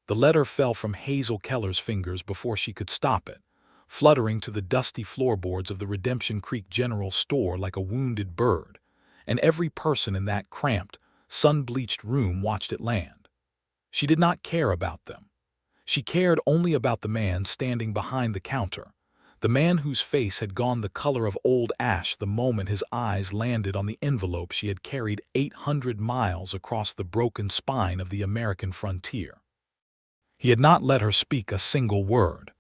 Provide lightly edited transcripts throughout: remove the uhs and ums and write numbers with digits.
The letter fell from Hazel Keller's fingers before she could stop it, fluttering to the dusty floorboards of the Redemption Creek General Store like a wounded bird, and every person in that cramped, sun-bleached room watched it land. She did not care about them. She cared only about the man standing behind the counter, the man whose face had gone the color of old ash the moment his eyes landed on the envelope she had carried 800 miles across the broken spine of the American frontier. He had not let her speak a single word.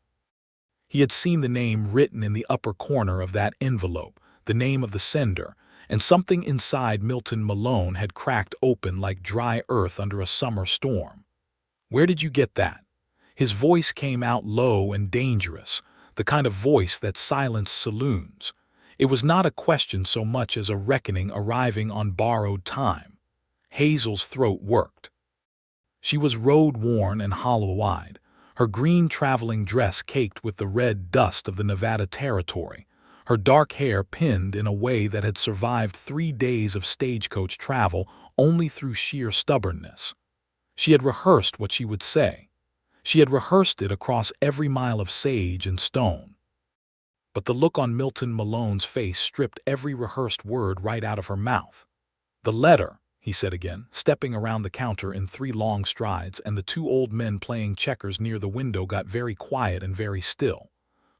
He had seen the name written in the upper corner of that envelope, the name of the sender, and something inside Milton Malone had cracked open like dry earth under a summer storm. "Where did you get that?" His voice came out low and dangerous, the kind of voice that silenced saloons. It was not a question so much as a reckoning arriving on borrowed time. Hazel's throat worked. She was road-worn and hollow-eyed, her green traveling dress caked with the red dust of the Nevada Territory, her dark hair pinned in a way that had survived 3 days of stagecoach travel only through sheer stubbornness. She had rehearsed what she would say. She had rehearsed it across every mile of sage and stone. But the look on Milton Malone's face stripped every rehearsed word right out of her mouth. "The letter," he said again, stepping around the counter in 3 long strides, and the 2 old men playing checkers near the window got very quiet and very still.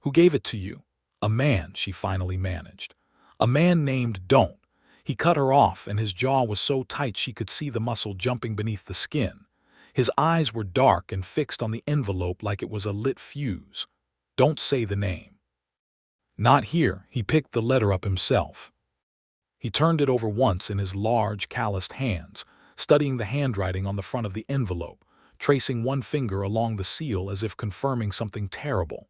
"Who gave it to you?" "A man," she finally managed. "A man named Don't." He cut her off, and his jaw was so tight she could see the muscle jumping beneath the skin. His eyes were dark and fixed on the envelope like it was a lit fuse. "Don't say the name." "Not here." He picked the letter up himself. He turned it over once in his large, calloused hands, studying the handwriting on the front of the envelope, tracing one finger along the seal as if confirming something terrible.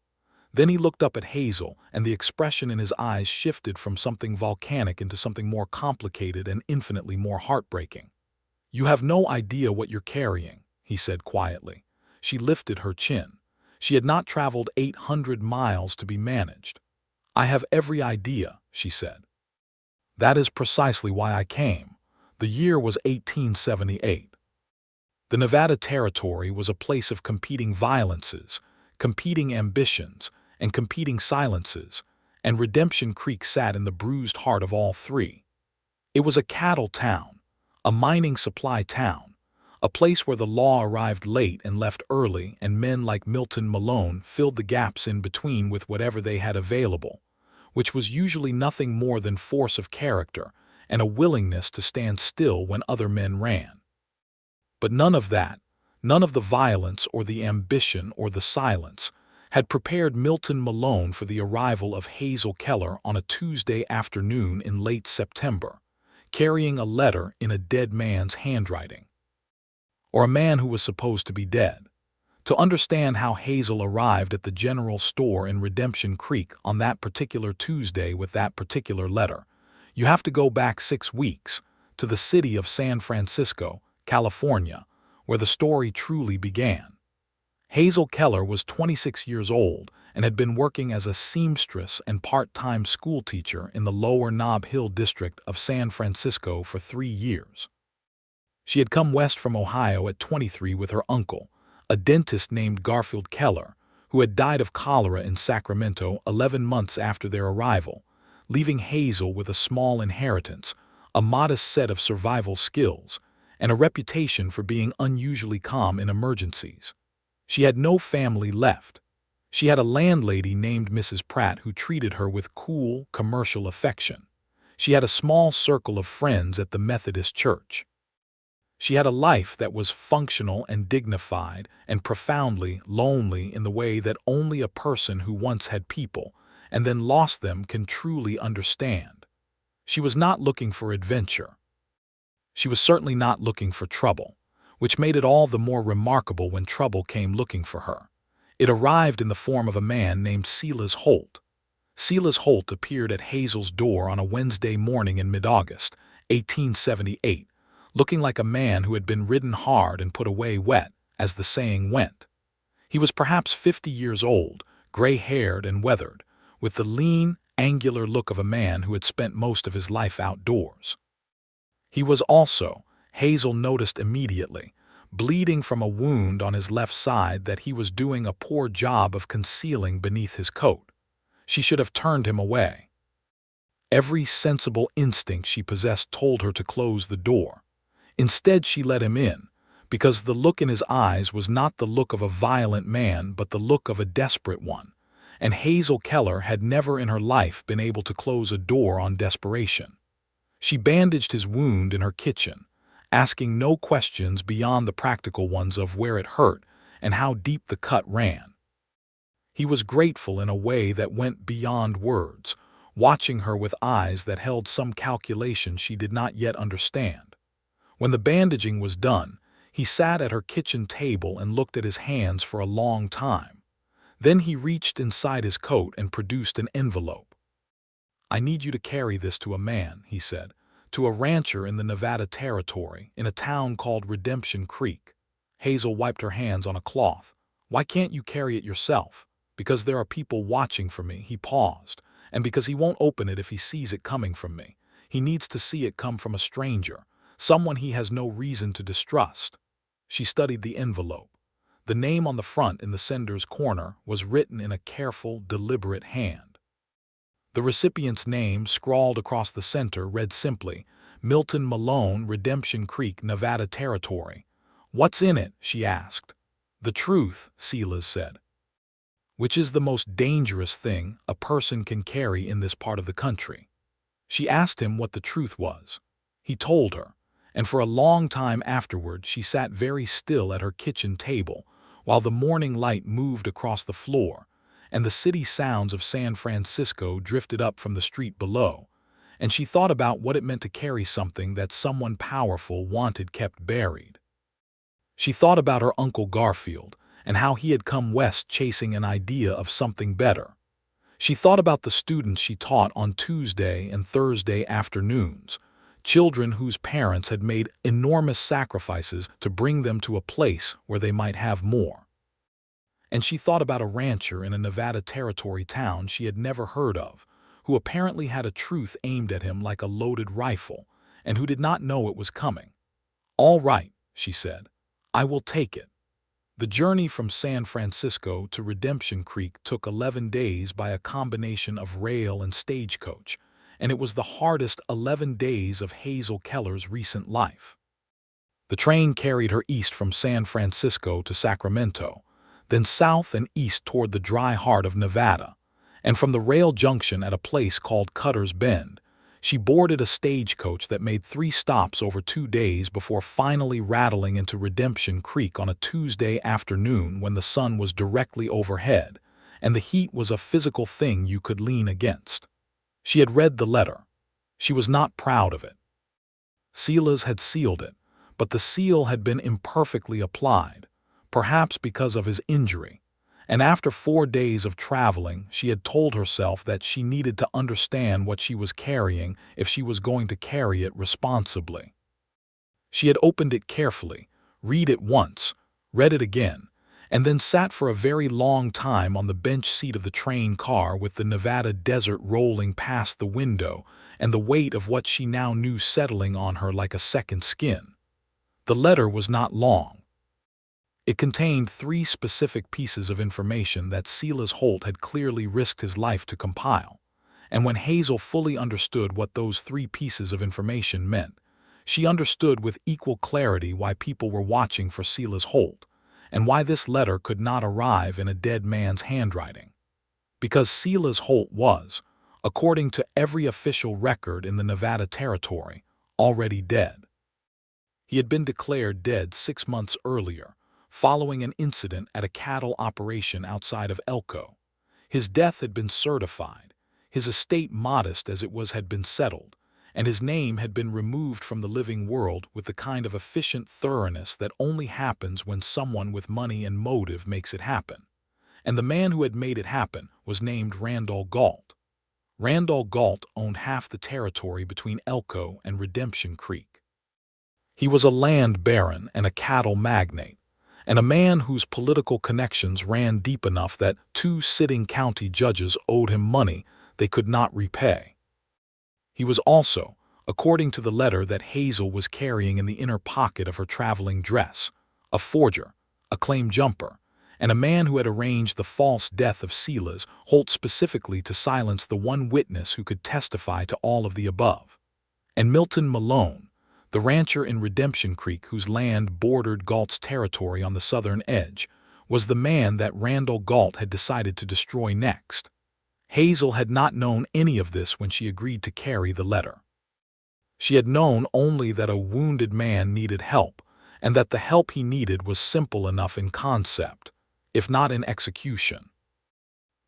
Then he looked up at Hazel, and the expression in his eyes shifted from something volcanic into something more complicated and infinitely more heartbreaking. "You have no idea what you're carrying," he said quietly. She lifted her chin. She had not traveled 800 miles to be managed. "I have every idea," she said. "That is precisely why I came." The year was 1878. The Nevada Territory was a place of competing violences, competing ambitions, and competing silences, and Redemption Creek sat in the bruised heart of all 3. It was a cattle town, a mining supply town, a place where the law arrived late and left early, and men like Milton Malone filled the gaps in between with whatever they had available, which was usually nothing more than force of character and a willingness to stand still when other men ran. But none of that, none of the violence or the ambition or the silence, had prepared Milton Malone for the arrival of Hazel Keller on a Tuesday afternoon in late September, carrying a letter in a dead man's handwriting. Or a man who was supposed to be dead. To understand how Hazel arrived at the general store in Redemption Creek on that particular Tuesday with that particular letter, you have to go back 6 weeks, to the city of San Francisco, California, where the story truly began. Hazel Keller was 26 years old and had been working as a seamstress and part-time schoolteacher in the lower Nob Hill district of San Francisco for 3 years. She had come west from Ohio at 23 with her uncle, a dentist named Garfield Keller, who had died of cholera in Sacramento 11 months after their arrival, leaving Hazel with a small inheritance, a modest set of survival skills, and a reputation for being unusually calm in emergencies. She had no family left. She had a landlady named Mrs. Pratt who treated her with cool, commercial affection. She had a small circle of friends at the Methodist Church. She had a life that was functional and dignified and profoundly lonely in the way that only a person who once had people and then lost them can truly understand. She was not looking for adventure. She was certainly not looking for trouble, which made it all the more remarkable when trouble came looking for her. It arrived in the form of a man named Silas Holt. Silas Holt appeared at Hazel's door on a Wednesday morning in mid-August, 1878, looking like a man who had been ridden hard and put away wet, as the saying went. He was perhaps 50 years old, gray-haired and weathered, with the lean, angular look of a man who had spent most of his life outdoors. He was also, Hazel noticed immediately, bleeding from a wound on his left side that he was doing a poor job of concealing beneath his coat. She should have turned him away. Every sensible instinct she possessed told her to close the door. Instead, she let him in, because the look in his eyes was not the look of a violent man but the look of a desperate one, and Hazel Keller had never in her life been able to close a door on desperation. She bandaged his wound in her kitchen, asking no questions beyond the practical ones of where it hurt and how deep the cut ran. He was grateful in a way that went beyond words, watching her with eyes that held some calculation she did not yet understand. When the bandaging was done, he sat at her kitchen table and looked at his hands for a long time. Then he reached inside his coat and produced an envelope. "I need you to carry this to a man," he said, "to a rancher in the Nevada Territory, in a town called Redemption Creek." Hazel wiped her hands on a cloth. "Why can't you carry it yourself?" "Because there are people watching for me." He paused. "And because he won't open it if he sees it coming from me. He needs to see it come from a stranger, someone he has no reason to distrust." She studied the envelope. The name on the front in the sender's corner was written in a careful, deliberate hand. The recipient's name, scrawled across the center, read simply, "Milton Malone, Redemption Creek, Nevada Territory." "What's in it?" she asked. "The truth," Silas said. "Which is the most dangerous thing a person can carry in this part of the country." She asked him what the truth was. He told her, and for a long time afterward she sat very still at her kitchen table while the morning light moved across the floor and the city sounds of San Francisco drifted up from the street below, and she thought about what it meant to carry something that someone powerful wanted kept buried. She thought about her Uncle Garfield and how he had come west chasing an idea of something better. She thought about the students she taught on Tuesday and Thursday afternoons, children whose parents had made enormous sacrifices to bring them to a place where they might have more. And she thought about a rancher in a Nevada Territory town she had never heard of, who apparently had a truth aimed at him like a loaded rifle, and who did not know it was coming. "All right," she said, "I will take it." The journey from San Francisco to Redemption Creek took 11 days by a combination of rail and stagecoach, and it was the hardest 11 days of Hazel Keller's recent life. The train carried her east from San Francisco to Sacramento, then south and east toward the dry heart of Nevada, and from the rail junction at a place called Cutter's Bend, she boarded a stagecoach that made 3 stops over 2 days before finally rattling into Redemption Creek on a Tuesday afternoon when the sun was directly overhead, and the heat was a physical thing you could lean against. She had read the letter. She was not proud of it. Silas had sealed it, but the seal had been imperfectly applied, perhaps because of his injury. And after 4 days of traveling, she had told herself that she needed to understand what she was carrying if she was going to carry it responsibly. She had opened it carefully, read it once, read it again, and then sat for a very long time on the bench seat of the train car with the Nevada desert rolling past the window and the weight of what she now knew settling on her like a second skin. The letter was not long. It contained 3 specific pieces of information that Silas Holt had clearly risked his life to compile, and when Hazel fully understood what those 3 pieces of information meant, she understood with equal clarity why people were watching for Silas Holt, and why this letter could not arrive in a dead man's handwriting. Because Silas Holt was, according to every official record in the Nevada Territory, already dead. He had been declared dead 6 months earlier, following an incident at a cattle operation outside of Elko. His death had been certified, his estate modest as it was had been settled, and his name had been removed from the living world with the kind of efficient thoroughness that only happens when someone with money and motive makes it happen. And the man who had made it happen was named Randall Galt. Randall Galt owned half the territory between Elko and Redemption Creek. He was a land baron and a cattle magnate, and a man whose political connections ran deep enough that 2 sitting county judges owed him money they could not repay. He was also, according to the letter that Hazel was carrying in the inner pocket of her traveling dress, a forger, a claim jumper, and a man who had arranged the false death of Silas Holt specifically to silence the one witness who could testify to all of the above. And Milton Malone, the rancher in Redemption Creek whose land bordered Galt's territory on the southern edge, was the man that Randall Galt had decided to destroy next. Hazel had not known any of this when she agreed to carry the letter. She had known only that a wounded man needed help, and that the help he needed was simple enough in concept, if not in execution.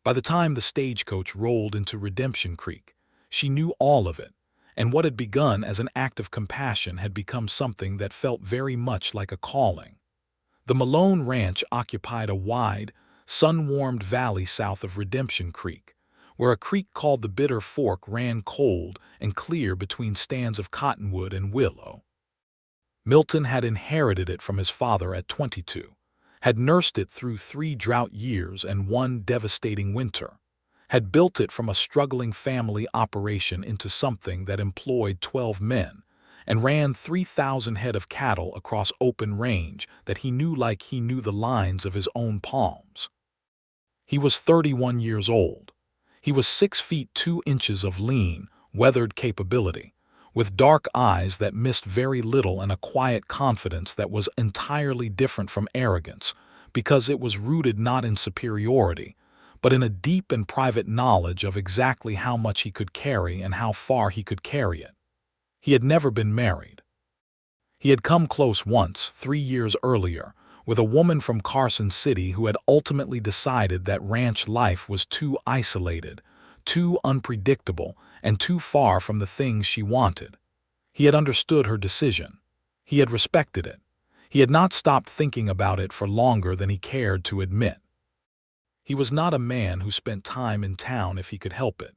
By the time the stagecoach rolled into Redemption Creek, she knew all of it, and what had begun as an act of compassion had become something that felt very much like a calling. The Malone Ranch occupied a wide, sun-warmed valley south of Redemption Creek, where a creek called the Bitter Fork ran cold and clear between stands of cottonwood and willow. Milton had inherited it from his father at 22, had nursed it through 3 drought years and 1 devastating winter, had built it from a struggling family operation into something that employed 12 men, and ran 3,000 head of cattle across open range that he knew like he knew the lines of his own palms. He was 31 years old. He was 6 feet 2 inches of lean, weathered capability, with dark eyes that missed very little and a quiet confidence that was entirely different from arrogance, because it was rooted not in superiority, but in a deep and private knowledge of exactly how much he could carry and how far he could carry it. He had never been married. He had come close once, 3 years earlier, with a woman from Carson City who had ultimately decided that ranch life was too isolated, too unpredictable, and too far from the things she wanted. He had understood her decision. He had respected it. He had not stopped thinking about it for longer than he cared to admit. He was not a man who spent time in town if he could help it,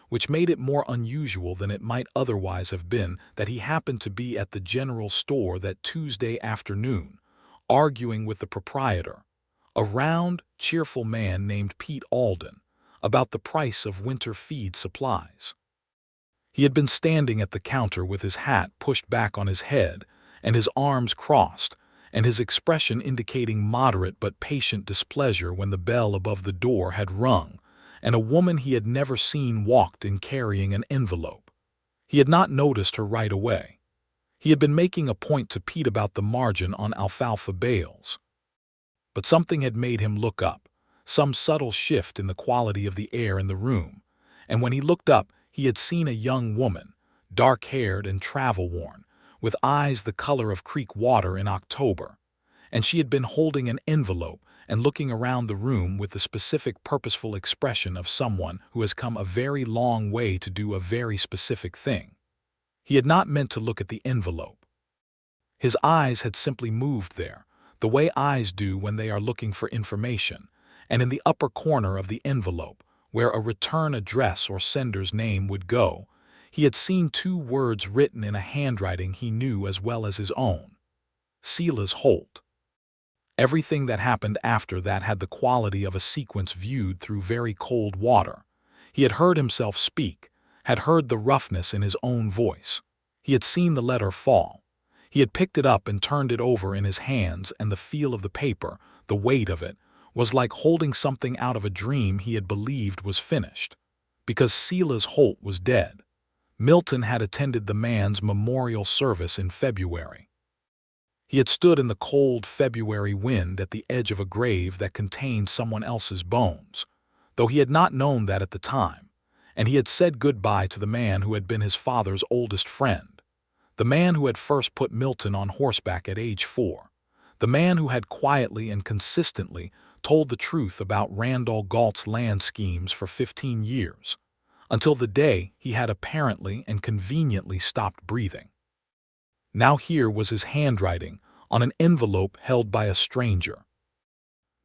which made it more unusual than it might otherwise have been that he happened to be at the general store that Tuesday afternoon, arguing with the proprietor, a round, cheerful man named Pete Alden, about the price of winter feed supplies. He had been standing at the counter with his hat pushed back on his head and his arms crossed, and his expression indicating moderate but patient displeasure when the bell above the door had rung, and a woman he had never seen walked in carrying an envelope. He had not noticed her right away. He had been making a point to Pete about the margin on alfalfa bales. But something had made him look up, some subtle shift in the quality of the air in the room, and when he looked up, he had seen a young woman, dark-haired and travel-worn, with eyes the color of creek water in October, and she had been holding an envelope and looking around the room with the specific purposeful expression of someone who has come a very long way to do a very specific thing. He had not meant to look at the envelope. His eyes had simply moved there, the way eyes do when they are looking for information, and in the upper corner of the envelope, where a return address or sender's name would go, he had seen 2 words written in a handwriting he knew as well as his own: Silas Holt. Everything that happened after that had the quality of a sequence viewed through very cold water. He had heard himself speak, had heard the roughness in his own voice. He had seen the letter fall. He had picked it up and turned it over in his hands, and the feel of the paper, the weight of it, was like holding something out of a dream he had believed was finished. Because Silas Holt was dead. Milton had attended the man's memorial service in February. He had stood in the cold February wind at the edge of a grave that contained someone else's bones, though he had not known that at the time, and he had said goodbye to the man who had been his father's oldest friend, the man who had first put Milton on horseback at age 4, the man who had quietly and consistently told the truth about Randall Galt's land schemes for 15 years, until the day he had apparently and conveniently stopped breathing. Now here was his handwriting on an envelope held by a stranger.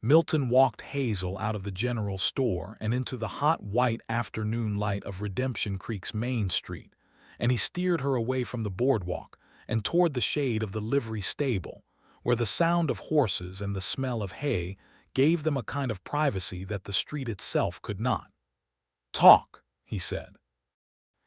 Milton walked Hazel out of the general store and into the hot white afternoon light of Redemption Creek's main street, and he steered her away from the boardwalk and toward the shade of the livery stable, where the sound of horses and the smell of hay gave them a kind of privacy that the street itself could not. "Talk," he said.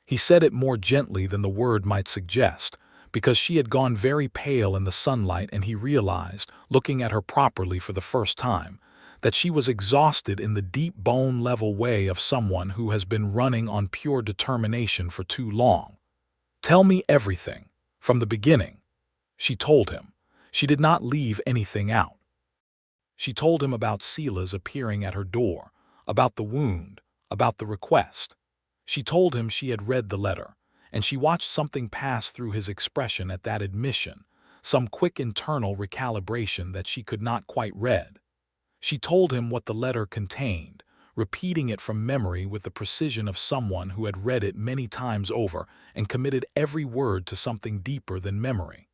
He said it more gently than the word might suggest, because she had gone very pale in the sunlight, and he realized, looking at her properly for the first time, that she was exhausted in the deep bone-level way of someone who has been running on pure determination for too long. "Tell me everything, from the beginning," she told him. She did not leave anything out. She told him about Sela's appearing at her door, about the wound, about the request. She told him she had read the letter, and she watched something pass through his expression at that admission, some quick internal recalibration that she could not quite read. She told him what the letter contained, repeating it from memory with the precision of someone who had read it many times over and committed every word to something deeper than memory.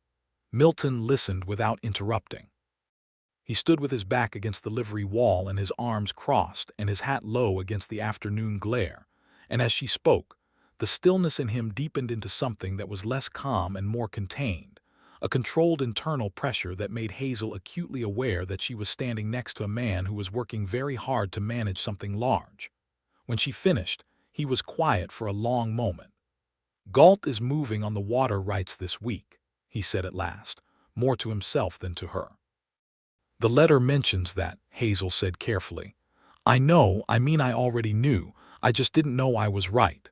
Milton listened without interrupting. He stood with his back against the livery wall and his arms crossed and his hat low against the afternoon glare, and as she spoke, the stillness in him deepened into something that was less calm and more contained, a controlled internal pressure that made Hazel acutely aware that she was standing next to a man who was working very hard to manage something large. When she finished, he was quiet for a long moment. "Galt is moving on the water rights this week," he said at last, more to himself than to her. "The letter mentions that," Hazel said carefully. I mean I already knew, I just didn't know I was right."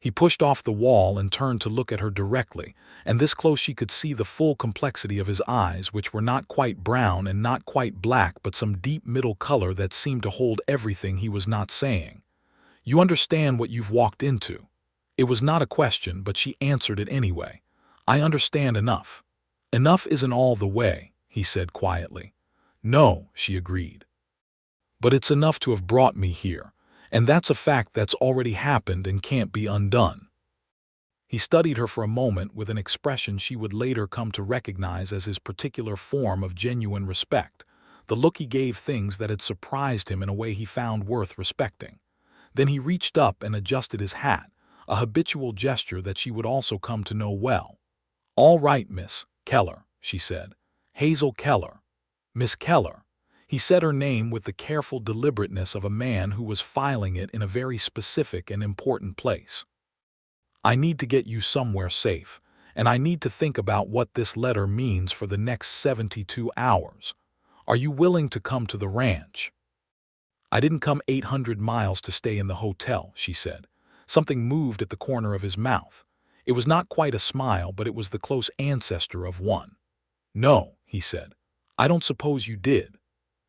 He pushed off the wall and turned to look at her directly, and this close she could see the full complexity of his eyes, which were not quite brown and not quite black, but some deep middle color that seemed to hold everything he was not saying. "You understand what you've walked into." It was not a question, but she answered it anyway. "I understand enough." "Enough isn't all the way," he said quietly. "No," she agreed. "But it's enough to have brought me here, and that's a fact that's already happened and can't be undone." He studied her for a moment with an expression she would later come to recognize as his particular form of genuine respect, the look he gave things that had surprised him in a way he found worth respecting. Then he reached up and adjusted his hat, a habitual gesture that she would also come to know well. "All right, Miss Keller," she said. "Hazel Keller. Miss Keller." He said her name with the careful deliberateness of a man who was filing it in a very specific and important place. "I need to get you somewhere safe, and I need to think about what this letter means for the next 72 hours. Are you willing to come to the ranch?" "I didn't come 800 miles to stay in the hotel," she said. Something moved at the corner of his mouth. It was not quite a smile, but it was the close ancestor of one. "No," he said. "I don't suppose you did."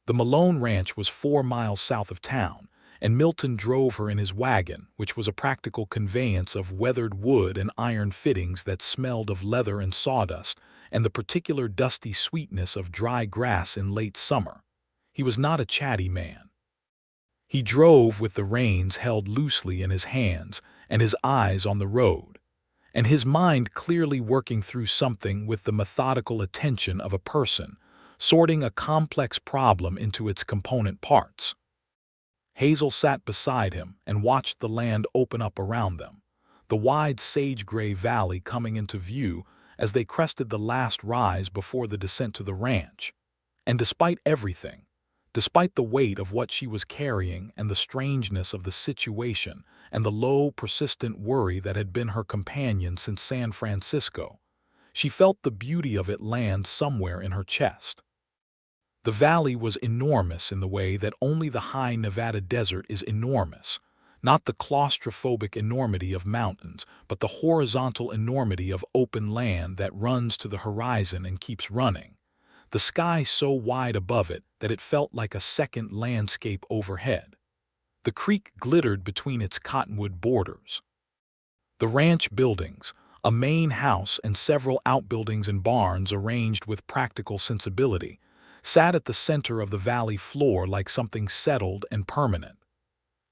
The Malone Ranch was 4 miles south of town, and Milton drove her in his wagon, which was a practical conveyance of weathered wood and iron fittings that smelled of leather and sawdust, and the particular dusty sweetness of dry grass in late summer. He was not a chatty man. He drove with the reins held loosely in his hands and his eyes on the road, and his mind clearly working through something with the methodical attention of a person, sorting a complex problem into its component parts. Hazel sat beside him and watched the land open up around them, the wide sage-gray valley coming into view as they crested the last rise before the descent to the ranch. And despite everything, despite the weight of what she was carrying and the strangeness of the situation and the low, persistent worry that had been her companion since San Francisco, she felt the beauty of it land somewhere in her chest. The valley was enormous in the way that only the high Nevada desert is enormous, not the claustrophobic enormity of mountains, but the horizontal enormity of open land that runs to the horizon and keeps running, the sky so wide above it that it felt like a second landscape overhead. The creek glittered between its cottonwood borders. The ranch buildings, a main house and several outbuildings and barns arranged with practical sensibility, sat at the center of the valley floor like something settled and permanent.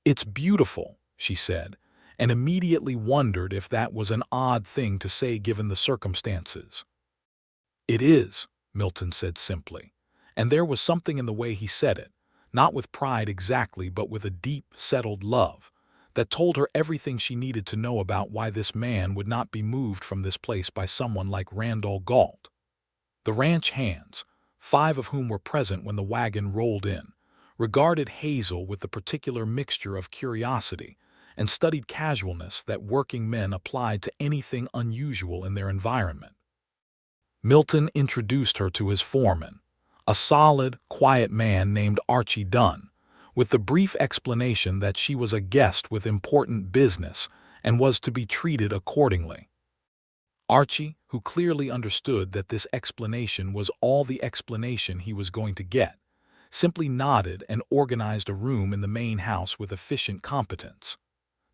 "It's beautiful," she said, and immediately wondered if that was an odd thing to say given the circumstances. "It is," Milton said simply, and there was something in the way he said it, not with pride exactly but with a deep, settled love, that told her everything she needed to know about why this man would not be moved from this place by someone like Randall Galt. The ranch hands, 5 of whom were present when the wagon rolled in, regarded Hazel with the particular mixture of curiosity and studied casualness that working men applied to anything unusual in their environment. Milton introduced her to his foreman, a solid, quiet man named Archie Dunn, with the brief explanation that she was a guest with important business and was to be treated accordingly. Archie, who clearly understood that this explanation was all the explanation he was going to get, simply nodded and organized a room in the main house with efficient competence.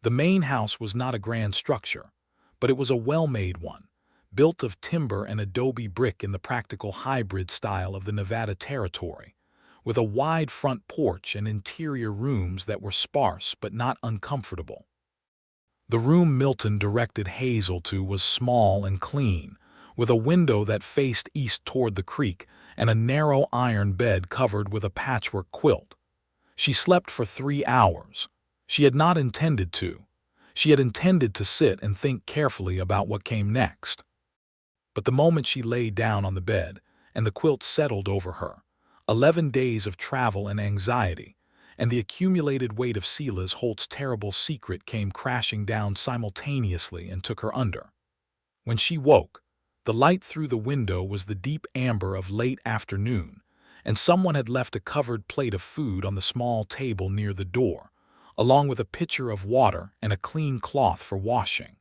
The main house was not a grand structure, but it was a well-made one, built of timber and adobe brick in the practical hybrid style of the Nevada Territory, with a wide front porch and interior rooms that were sparse but not uncomfortable. The room Milton directed Hazel to was small and clean, with a window that faced east toward the creek and a narrow iron bed covered with a patchwork quilt. She slept for 3 hours. She had not intended to. She had intended to sit and think carefully about what came next. But the moment she lay down on the bed and the quilt settled over her, 11 days of travel and anxiety, and the accumulated weight of Silas Holt's terrible secret came crashing down simultaneously and took her under. When she woke, the light through the window was the deep amber of late afternoon, and someone had left a covered plate of food on the small table near the door, along with a pitcher of water and a clean cloth for washing.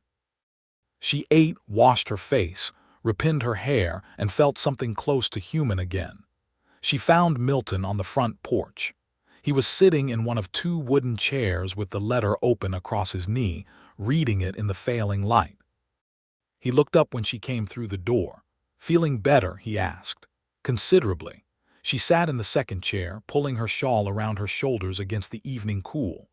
She ate, washed her face, repinned her hair, and felt something close to human again. She found Milton on the front porch. He was sitting in one of 2 wooden chairs with the letter open across his knee, reading it in the failing light. He looked up when she came through the door. "Feeling better?" he asked. "Considerably." She sat in the second chair, pulling her shawl around her shoulders against the evening cool.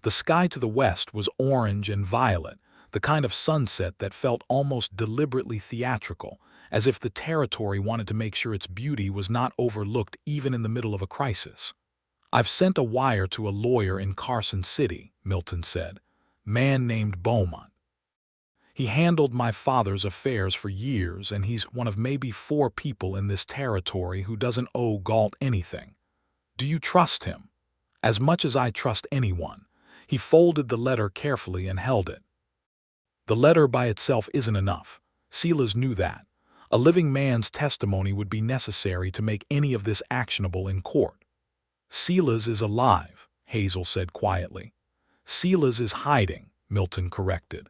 The sky to the west was orange and violet, the kind of sunset that felt almost deliberately theatrical, as if the territory wanted to make sure its beauty was not overlooked even in the middle of a crisis. "I've sent a wire to a lawyer in Carson City," Milton said. "Man named Beaumont. He handled my father's affairs for years, and he's one of maybe 4 people in this territory who doesn't owe Galt anything. Do you trust him?" "As much as I trust anyone." He folded the letter carefully and held it. The letter by itself isn't enough. Silas knew that. A living man's testimony would be necessary to make any of this actionable in court. "Silas is alive," Hazel said quietly. "Silas is hiding," Milton corrected,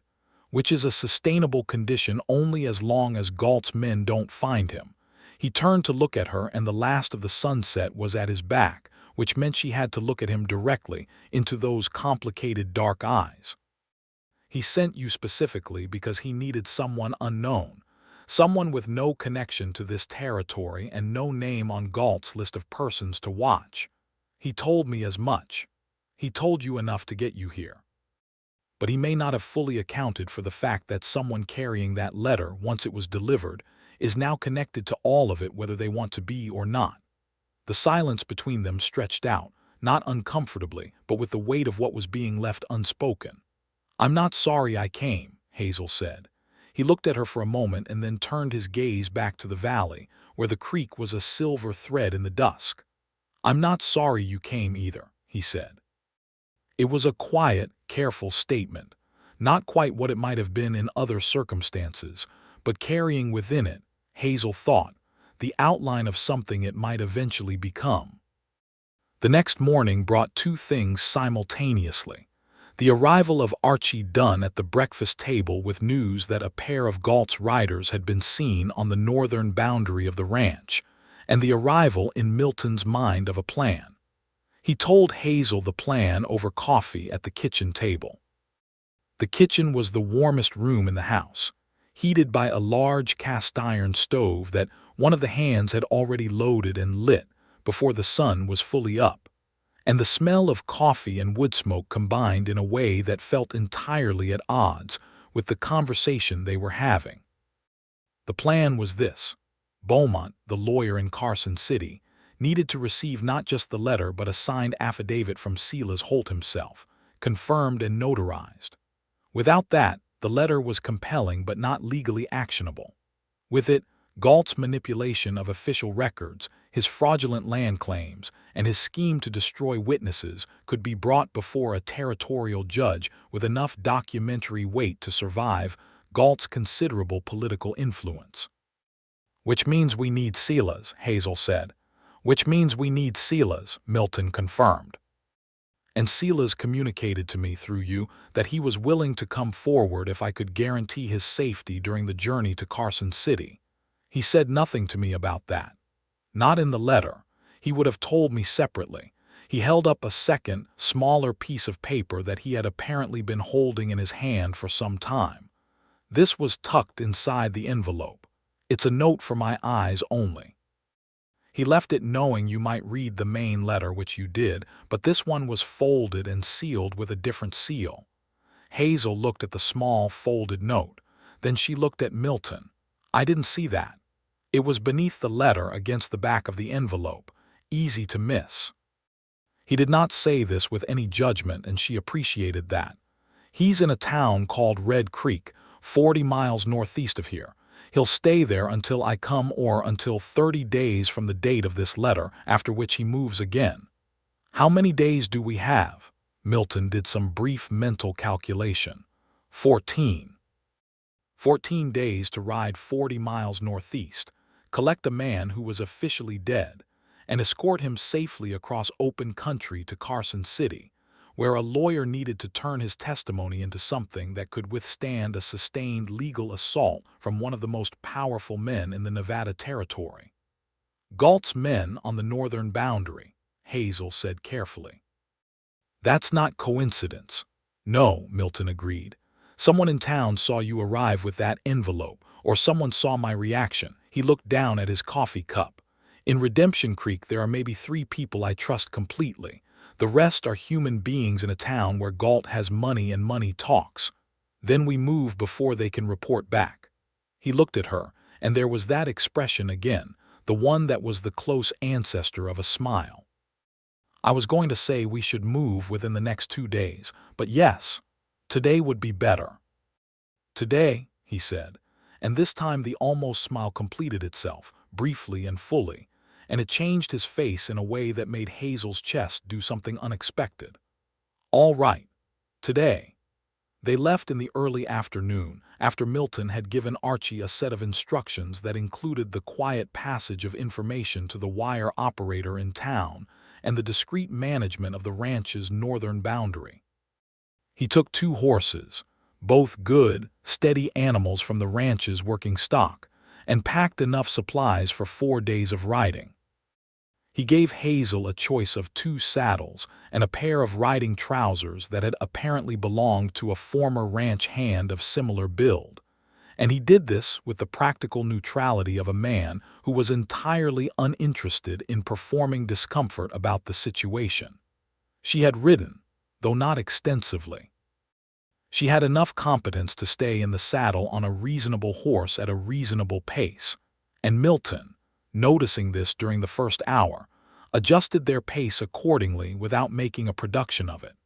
"which is a sustainable condition only as long as Galt's men don't find him." He turned to look at her, and the last of the sunset was at his back, which meant she had to look at him directly into those complicated dark eyes. "He sent you specifically because he needed someone unknown, someone with no connection to this territory and no name on Galt's list of persons to watch. He told me as much. He told you enough to get you here. But he may not have fully accounted for the fact that someone carrying that letter, once it was delivered, is now connected to all of it whether they want to be or not." The silence between them stretched out, not uncomfortably, but with the weight of what was being left unspoken. "I'm not sorry I came," Hazel said. He looked at her for a moment and then turned his gaze back to the valley, where the creek was a silver thread in the dusk. "I'm not sorry you came either," he said. It was a quiet, careful statement, not quite what it might have been in other circumstances, but carrying within it, Hazel thought, the outline of something it might eventually become. The next morning brought 2 things simultaneously. The arrival of Archie Dunn at the breakfast table with news that a pair of Galt's riders had been seen on the northern boundary of the ranch, and the arrival in Milton's mind of a plan. He told Hazel the plan over coffee at the kitchen table. The kitchen was the warmest room in the house, heated by a large cast-iron stove that one of the hands had already loaded and lit before the sun was fully up, and the smell of coffee and wood smoke combined in a way that felt entirely at odds with the conversation they were having. The plan was this. Beaumont, the lawyer in Carson City, needed to receive not just the letter but a signed affidavit from Silas Holt himself, confirmed and notarized. Without that, the letter was compelling but not legally actionable. With it, Galt's manipulation of official records, his fraudulent land claims, and his scheme to destroy witnesses could be brought before a territorial judge with enough documentary weight to survive Galt's considerable political influence. "Which means we need Silas," Hazel said. "Which means we need Silas," Milton confirmed. "And Silas communicated to me through you that he was willing to come forward if I could guarantee his safety during the journey to Carson City. He said nothing to me about that. Not in the letter. He would have told me separately." He held up a second, smaller piece of paper that he had apparently been holding in his hand for some time. "This was tucked inside the envelope. It's a note for my eyes only. He left it knowing you might read the main letter, which you did, but this one was folded and sealed with a different seal." Hazel looked at the small, folded note. Then she looked at Milton. "I didn't see that. It was beneath the letter against the back of the envelope. Easy to miss." He did not say this with any judgment, and she appreciated that. "He's in a town called Red Creek, 40 miles northeast of here. He'll stay there until I come or until 30 days from the date of this letter, after which he moves again." "How many days do we have?" Milton did some brief mental calculation. 14. 14 days to ride 40 miles northeast, collect a man who was officially dead, and escort him safely across open country to Carson City, where a lawyer needed to turn his testimony into something that could withstand a sustained legal assault from one of the most powerful men in the Nevada Territory. "Galt's men on the northern boundary," Hazel said carefully. "That's not coincidence." "No," Milton agreed. "Someone in town saw you arrive with that envelope, or someone saw my reaction." He looked down at his coffee cup. "In Redemption Creek there are maybe 3 people I trust completely. The rest are human beings in a town where Galt has money and money talks. Then we move before they can report back." He looked at her, and there was that expression again, the one that was the close ancestor of a smile. "I was going to say we should move within the next 2 days, but yes, today would be better." "Today," he said, and this time the almost smile completed itself, briefly and fully, and it changed his face in a way that made Hazel's chest do something unexpected. "All right, today." They left in the early afternoon, after Milton had given Archie a set of instructions that included the quiet passage of information to the wire operator in town and the discreet management of the ranch's northern boundary. He took 2 horses, both good, steady animals from the ranch's working stock, and packed enough supplies for 4 days of riding. He gave Hazel a choice of 2 saddles and a pair of riding trousers that had apparently belonged to a former ranch hand of similar build, and he did this with the practical neutrality of a man who was entirely uninterested in performing discomfort about the situation. She had ridden, though not extensively. She had enough competence to stay in the saddle on a reasonable horse at a reasonable pace, and Milton, noticing this during the first hour, adjusted their pace accordingly without making a production of it.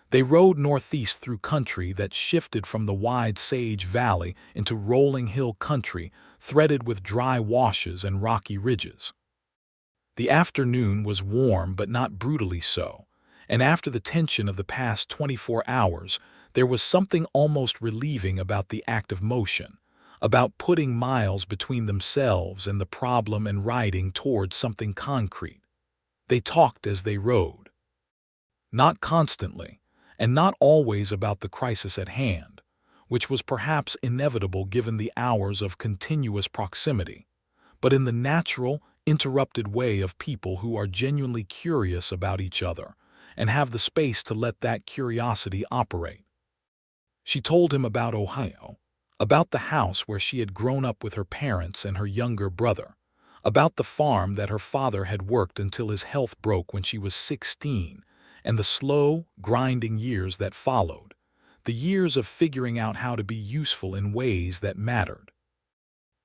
They rode northeast through country that shifted from the wide Sage Valley into rolling hill country threaded with dry washes and rocky ridges. The afternoon was warm but not brutally so, and after the tension of the past 24 hours, there was something almost relieving about the act of motion, about putting miles between themselves and the problem and riding towards something concrete. They talked as they rode. Not constantly, and not always about the crisis at hand, which was perhaps inevitable given the hours of continuous proximity, but in the natural, interrupted way of people who are genuinely curious about each other and have the space to let that curiosity operate. She told him about Ohio, about the house where she had grown up with her parents and her younger brother, about the farm that her father had worked until his health broke when she was 16, and the slow, grinding years that followed, the years of figuring out how to be useful in ways that mattered.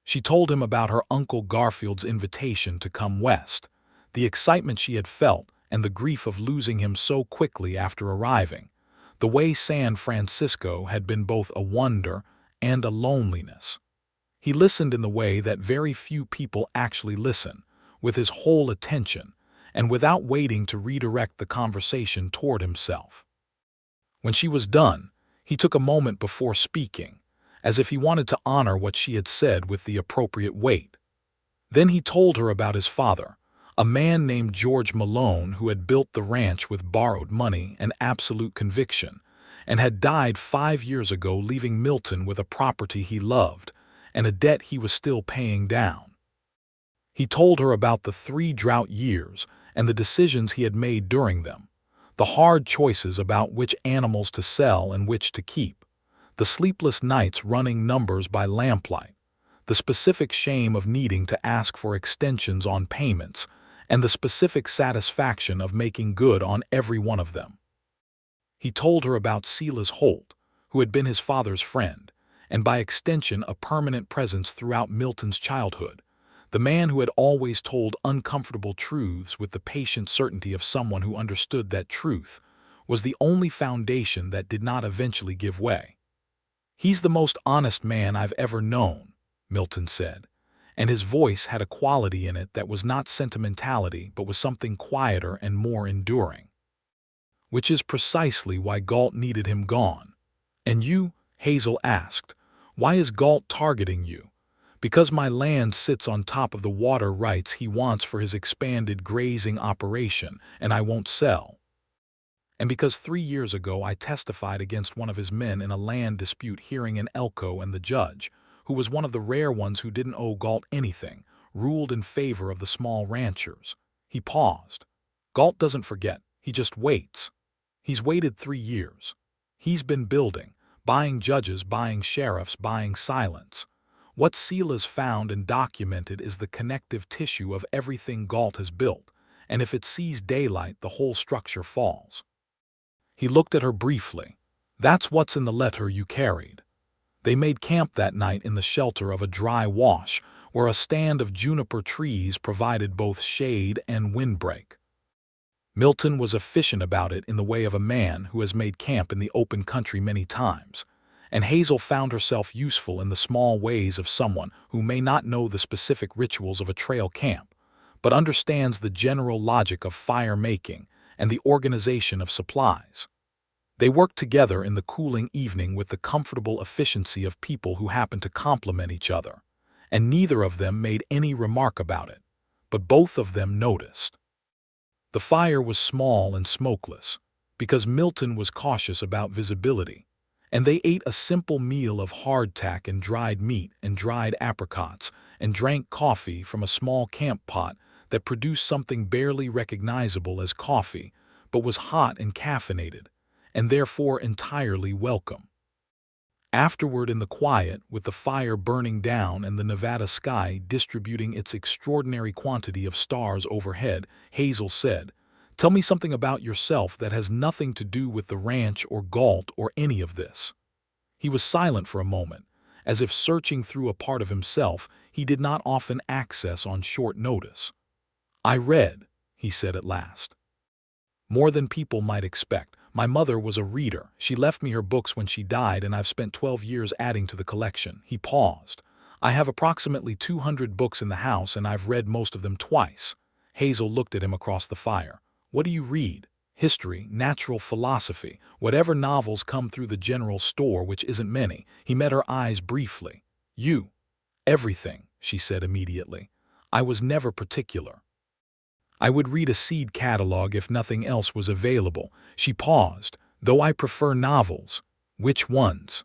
She told him about her Uncle Garfield's invitation to come west, the excitement she had felt and the grief of losing him so quickly after arriving, the way San Francisco had been both a wonder and a loneliness. He listened in the way that very few people actually listen, with his whole attention, and without waiting to redirect the conversation toward himself. When she was done, he took a moment before speaking, as if he wanted to honor what she had said with the appropriate weight. Then he told her about his father, a man named George Malone who had built the ranch with borrowed money and absolute conviction, and had died 5 years ago, leaving Milton with a property he loved and a debt he was still paying down. He told her about the 3 drought years and the decisions he had made during them, the hard choices about which animals to sell and which to keep, the sleepless nights running numbers by lamplight, the specific shame of needing to ask for extensions on payments, and the specific satisfaction of making good on every one of them. He told her about Silas Holt, who had been his father's friend, and by extension a permanent presence throughout Milton's childhood, the man who had always told uncomfortable truths with the patient certainty of someone who understood that truth was the only foundation that did not eventually give way. "He's the most honest man I've ever known," Milton said, and his voice had a quality in it that was not sentimentality but was something quieter and more enduring. "Which is precisely why Galt needed him gone." "And you?" Hazel asked. "Why is Galt targeting you?" "Because my land sits on top of the water rights he wants for his expanded grazing operation, and I won't sell. And because 3 years ago I testified against one of his men in a land dispute hearing in Elko, and the judge, who was one of the rare ones who didn't owe Galt anything, ruled in favor of the small ranchers." He paused. "Galt doesn't forget, he just waits. He's waited 3 years. He's been building, buying judges, buying sheriffs, buying silence. What Silas found and documented is the connective tissue of everything Galt has built, and if it sees daylight, the whole structure falls." He looked at her briefly. "That's what's in the letter you carried." They made camp that night in the shelter of a dry wash, where a stand of juniper trees provided both shade and windbreak. Milton was efficient about it in the way of a man who has made camp in the open country many times, and Hazel found herself useful in the small ways of someone who may not know the specific rituals of a trail camp, but understands the general logic of fire making and the organization of supplies. They worked together in the cooling evening with the comfortable efficiency of people who happen to complement each other, and neither of them made any remark about it, but both of them noticed. The fire was small and smokeless, because Milton was cautious about visibility, and they ate a simple meal of hardtack and dried meat and dried apricots, and drank coffee from a small camp pot that produced something barely recognizable as coffee, but was hot and caffeinated, and therefore entirely welcome. Afterward, in the quiet, with the fire burning down and the Nevada sky distributing its extraordinary quantity of stars overhead, Hazel said, "Tell me something about yourself that has nothing to do with the ranch or Galt or any of this." He was silent for a moment, as if searching through a part of himself he did not often access on short notice. "I read," he said at last. "More than people might expect. My mother was a reader. She left me her books when she died, and I've spent 12 years adding to the collection." He paused. "I have approximately 200 books in the house, and I've read most of them twice." Hazel looked at him across the fire. "What do you read?" "History, natural philosophy, whatever novels come through the general store, which isn't many." He met her eyes briefly. "You?" "Everything," she said immediately. "I was never particular. I would read a seed catalog if nothing else was available." She paused. "Though I prefer novels." "Which ones?"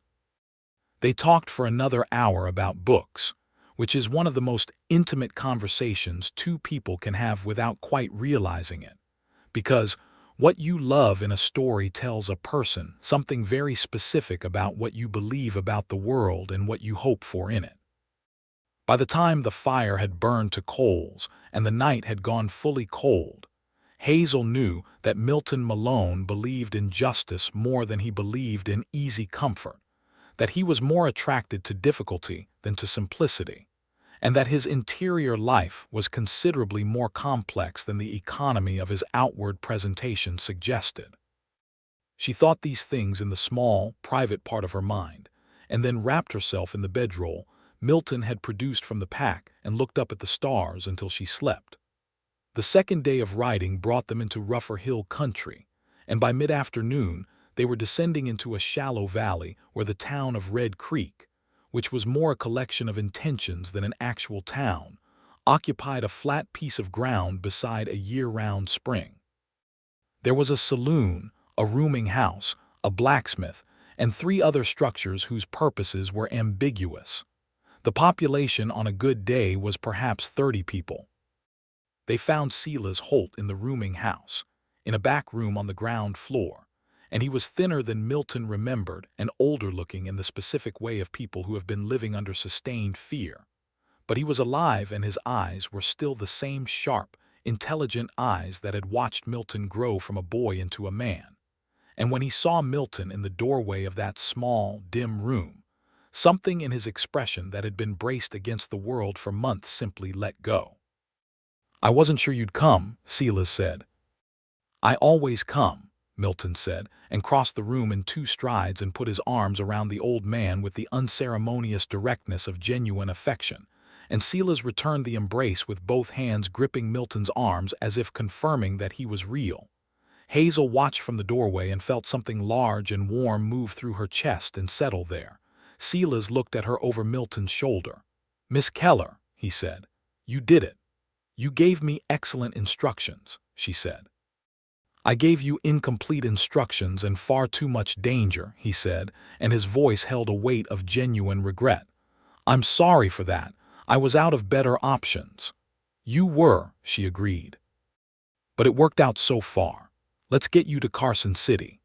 They talked for another hour about books, which is one of the most intimate conversations two people can have without quite realizing it. Because what you love in a story tells a person something very specific about what you believe about the world and what you hope for in it. By the time the fire had burned to coals and the night had gone fully cold, Hazel knew that Milton Malone believed in justice more than he believed in easy comfort, that he was more attracted to difficulty than to simplicity, and that his interior life was considerably more complex than the economy of his outward presentation suggested. She thought these things in the small, private part of her mind, and then wrapped herself in the bedroll Milton had produced from the pack and looked up at the stars until she slept. The second day of riding brought them into rougher hill country, and by mid-afternoon they were descending into a shallow valley where the town of Red Creek, which was more a collection of intentions than an actual town, occupied a flat piece of ground beside a year-round spring. There was a saloon, a rooming house, a blacksmith, and 3 other structures whose purposes were ambiguous. The population on a good day was perhaps 30 people. They found Silas Holt in the rooming house, in a back room on the ground floor, and he was thinner than Milton remembered and older-looking in the specific way of people who have been living under sustained fear. But he was alive, and his eyes were still the same sharp, intelligent eyes that had watched Milton grow from a boy into a man. And when he saw Milton in the doorway of that small, dim room, something in his expression that had been braced against the world for months simply let go. "I wasn't sure you'd come," Silas said. "I always come," Milton said, and crossed the room in 2 strides and put his arms around the old man with the unceremonious directness of genuine affection, and Silas returned the embrace with both hands gripping Milton's arms as if confirming that he was real. Hazel watched from the doorway and felt something large and warm move through her chest and settle there. Silas looked at her over Milton's shoulder. "Miss Keller," he said, "you did it. You gave me excellent instructions," she said. "I gave you incomplete instructions and far too much danger," he said, and his voice held a weight of genuine regret. "I'm sorry for that. I was out of better options." "You were," she agreed. "But it worked out so far. Let's get you to Carson City."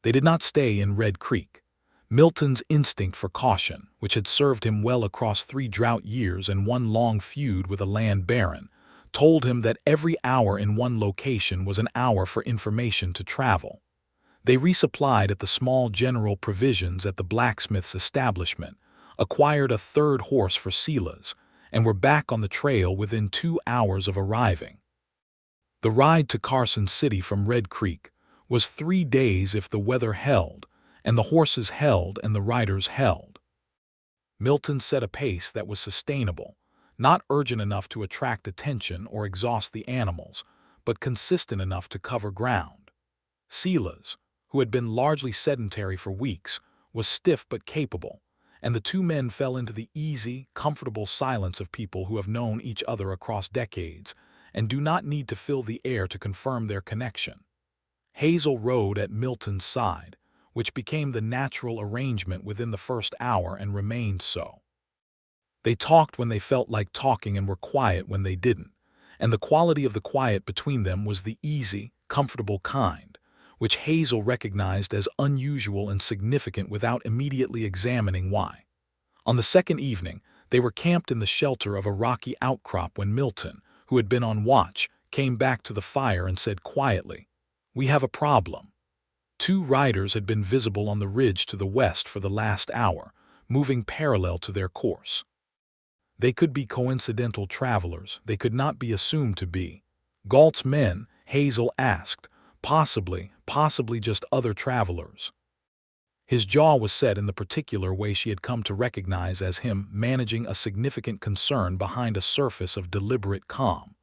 They did not stay in Red Creek. Milton's instinct for caution, which had served him well across 3 drought years and 1 long feud with a land baron, told him that every hour in one location was an hour for information to travel. They resupplied at the small general provisions at the blacksmith's establishment, acquired a 3rd horse for Silas, and were back on the trail within 2 hours of arriving. The ride to Carson City from Red Creek was 3 days if the weather held, and the horses held and the riders held. Milton set a pace that was sustainable, not urgent enough to attract attention or exhaust the animals, but consistent enough to cover ground. Silas, who had been largely sedentary for weeks, was stiff but capable, and the 2 men fell into the easy, comfortable silence of people who have known each other across decades and do not need to fill the air to confirm their connection. Hazel rode at Milton's side, which became the natural arrangement within the first hour and remained so. They talked when they felt like talking and were quiet when they didn't, and the quality of the quiet between them was the easy, comfortable kind, which Hazel recognized as unusual and significant without immediately examining why. On the second evening, they were camped in the shelter of a rocky outcrop when Milton, who had been on watch, came back to the fire and said quietly, "We have a problem." 2 riders had been visible on the ridge to the west for the last hour, moving parallel to their course. They could be coincidental travelers, they could not be assumed to be Galt's men, Hazel asked, possibly just other travelers. His jaw was set in the particular way she had come to recognize as him managing a significant concern behind a surface of deliberate calm.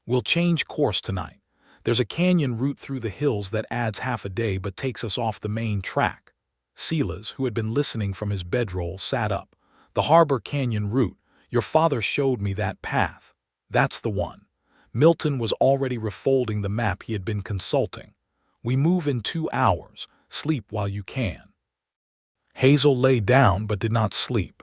"We'll change course tonight. There's a canyon route through the hills that adds half a day but takes us off the main track." Silas, who had been listening from his bedroll, sat up. "The Harbor Canyon route. Your father showed me that path. That's the one." Milton was already refolding the map he had been consulting. "We move in 2 hours. Sleep while you can." Hazel lay down but did not sleep.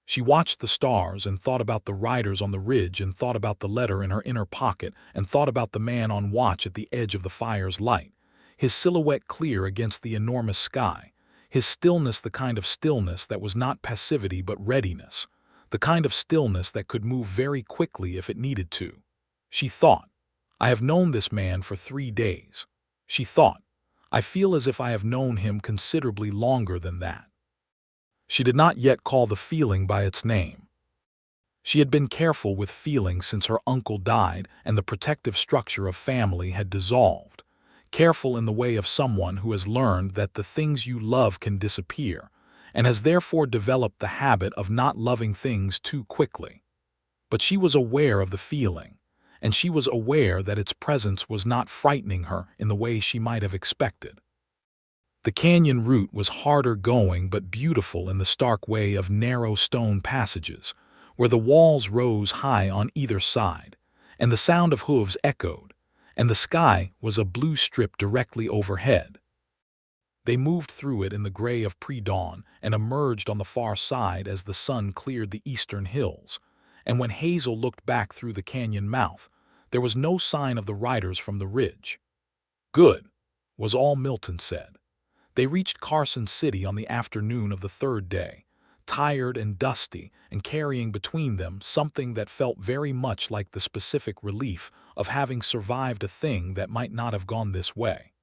She watched the stars and thought about the riders on the ridge and thought about the letter in her inner pocket and thought about the man on watch at the edge of the fire's light, his silhouette clear against the enormous sky, his stillness the kind of stillness that was not passivity but readiness, the kind of stillness that could move very quickly if it needed to. She thought, "I have known this man for 3 days." She thought, "I feel as if I have known him considerably longer than that." She did not yet call the feeling by its name. She had been careful with feeling since her uncle died and the protective structure of family had dissolved, careful in the way of someone who has learned that the things you love can disappear, and has therefore developed the habit of not loving things too quickly. But she was aware of the feeling, and she was aware that its presence was not frightening her in the way she might have expected. The canyon route was harder going but beautiful in the stark way of narrow stone passages, where the walls rose high on either side, and the sound of hooves echoed, and the sky was a blue strip directly overhead. They moved through it in the gray of pre-dawn and emerged on the far side as the sun cleared the eastern hills, and when Hazel looked back through the canyon mouth, there was no sign of the riders from the ridge. "Good," was all Milton said. They reached Carson City on the afternoon of the third day, tired and dusty, and carrying between them something that felt very much like the specific relief of having survived a thing that might not have gone this way.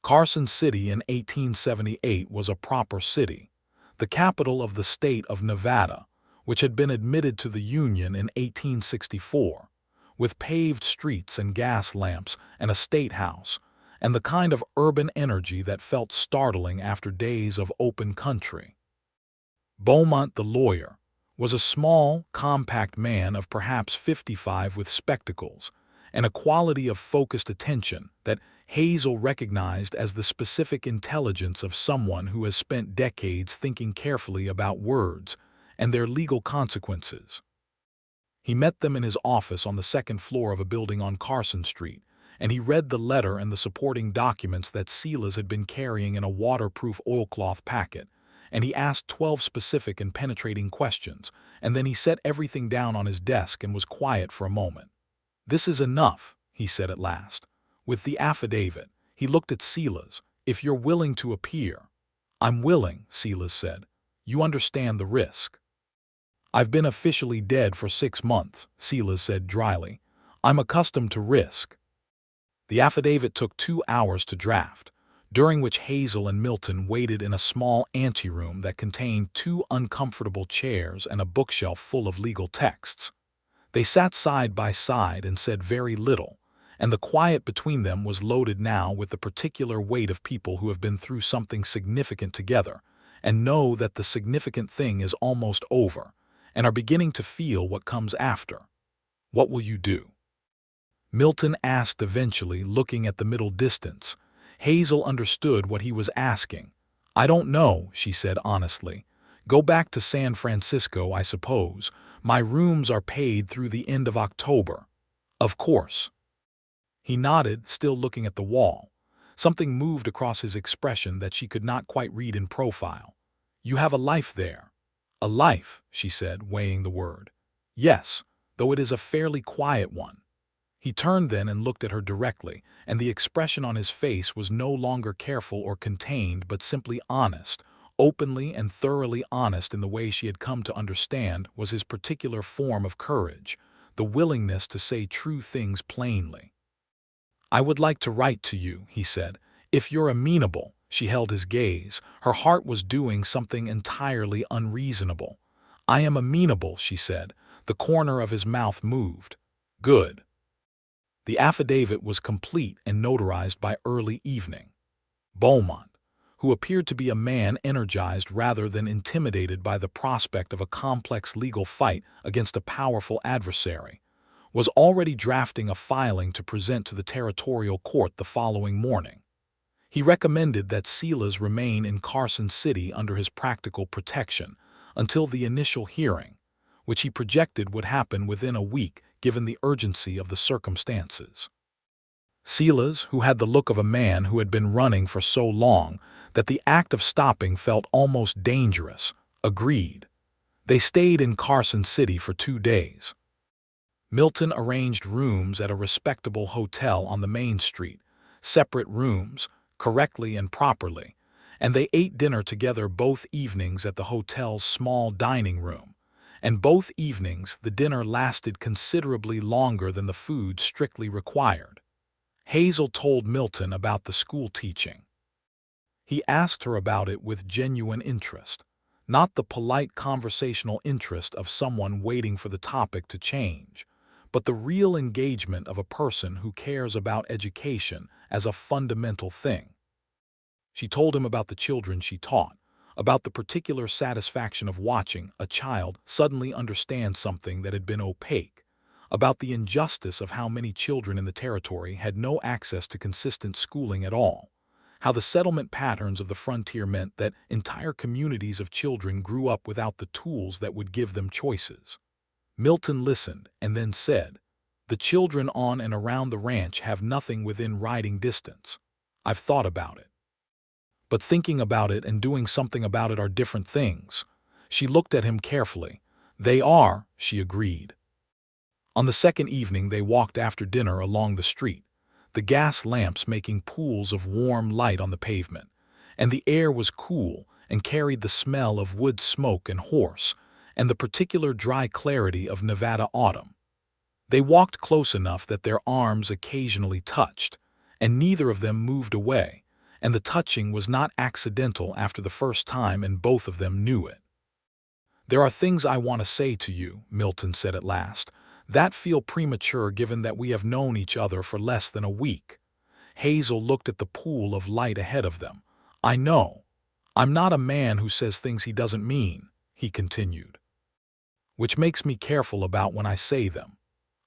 Carson City in 1878 was a proper city, the capital of the state of Nevada, which had been admitted to the Union in 1864, with paved streets and gas lamps and a state house, and the kind of urban energy that felt startling after days of open country. Beaumont the lawyer was a small, compact man of perhaps 55 with spectacles, and a quality of focused attention that Hazel recognized as the specific intelligence of someone who has spent decades thinking carefully about words and their legal consequences. He met them in his office on the second floor of a building on Carson Street, and he read the letter and the supporting documents that Silas had been carrying in a waterproof oilcloth packet, and he asked 12 specific and penetrating questions, and then he set everything down on his desk and was quiet for a moment. "This is enough," he said at last. "With the affidavit." He looked at Silas. "If you're willing to appear." "I'm willing," Silas said. "You understand the risk." "I've been officially dead for 6 months," Silas said dryly. "I'm accustomed to risk." The affidavit took 2 hours to draft, during which Hazel and Milton waited in a small anteroom that contained 2 uncomfortable chairs and a bookshelf full of legal texts. They sat side by side and said very little, and the quiet between them was loaded now with the particular weight of people who have been through something significant together and know that the significant thing is almost over and are beginning to feel what comes after. "What will you do?" Milton asked eventually, looking at the middle distance. Hazel understood what he was asking. "I don't know," she said honestly. "Go back to San Francisco, I suppose. My rooms are paid through the end of October." "Of course." He nodded, still looking at the wall. Something moved across his expression that she could not quite read in profile. "You have a life there." "A life," she said, weighing the word. "Yes, though it is a fairly quiet one." He turned then and looked at her directly, and the expression on his face was no longer careful or contained but simply honest, openly and thoroughly honest in the way she had come to understand was his particular form of courage, the willingness to say true things plainly. "I would like to write to you," he said, "if you're amenable." She held his gaze. Her heart was doing something entirely unreasonable. "I am amenable," she said. The corner of his mouth moved. "Good." The affidavit was complete and notarized by early evening. Beaumont, who appeared to be a man energized rather than intimidated by the prospect of a complex legal fight against a powerful adversary, was already drafting a filing to present to the territorial court the following morning. He recommended that Silas remain in Carson City under his practical protection until the initial hearing, which he projected would happen within a week given the urgency of the circumstances. Silas, who had the look of a man who had been running for so long that the act of stopping felt almost dangerous, agreed. They stayed in Carson City for 2 days. Milton arranged rooms at a respectable hotel on the main street, separate rooms, correctly and properly, and they ate dinner together both evenings at the hotel's small dining room, and both evenings the dinner lasted considerably longer than the food strictly required. Hazel told Milton about the school teaching. He asked her about it with genuine interest, not the polite conversational interest of someone waiting for the topic to change, but the real engagement of a person who cares about education as a fundamental thing. She told him about the children she taught, about the particular satisfaction of watching a child suddenly understand something that had been opaque, about the injustice of how many children in the territory had no access to consistent schooling at all, how the settlement patterns of the frontier meant that entire communities of children grew up without the tools that would give them choices. Milton listened and then said, "The children on and around the ranch have nothing within riding distance. I've thought about it. But thinking about it and doing something about it are different things." She looked at him carefully. "They are," she agreed. On the second evening they walked after dinner along the street, the gas lamps making pools of warm light on the pavement, and the air was cool and carried the smell of wood smoke and horse, and the particular dry clarity of Nevada autumn. They walked close enough that their arms occasionally touched, and neither of them moved away, and the touching was not accidental after the first time, and both of them knew it. "There are things I want to say to you," Milton said at last, "that feel premature given that we have known each other for less than a week." Hazel looked at the pool of light ahead of them. "I know. I'm not a man who says things he doesn't mean," he continued, "which makes me careful about when I say them."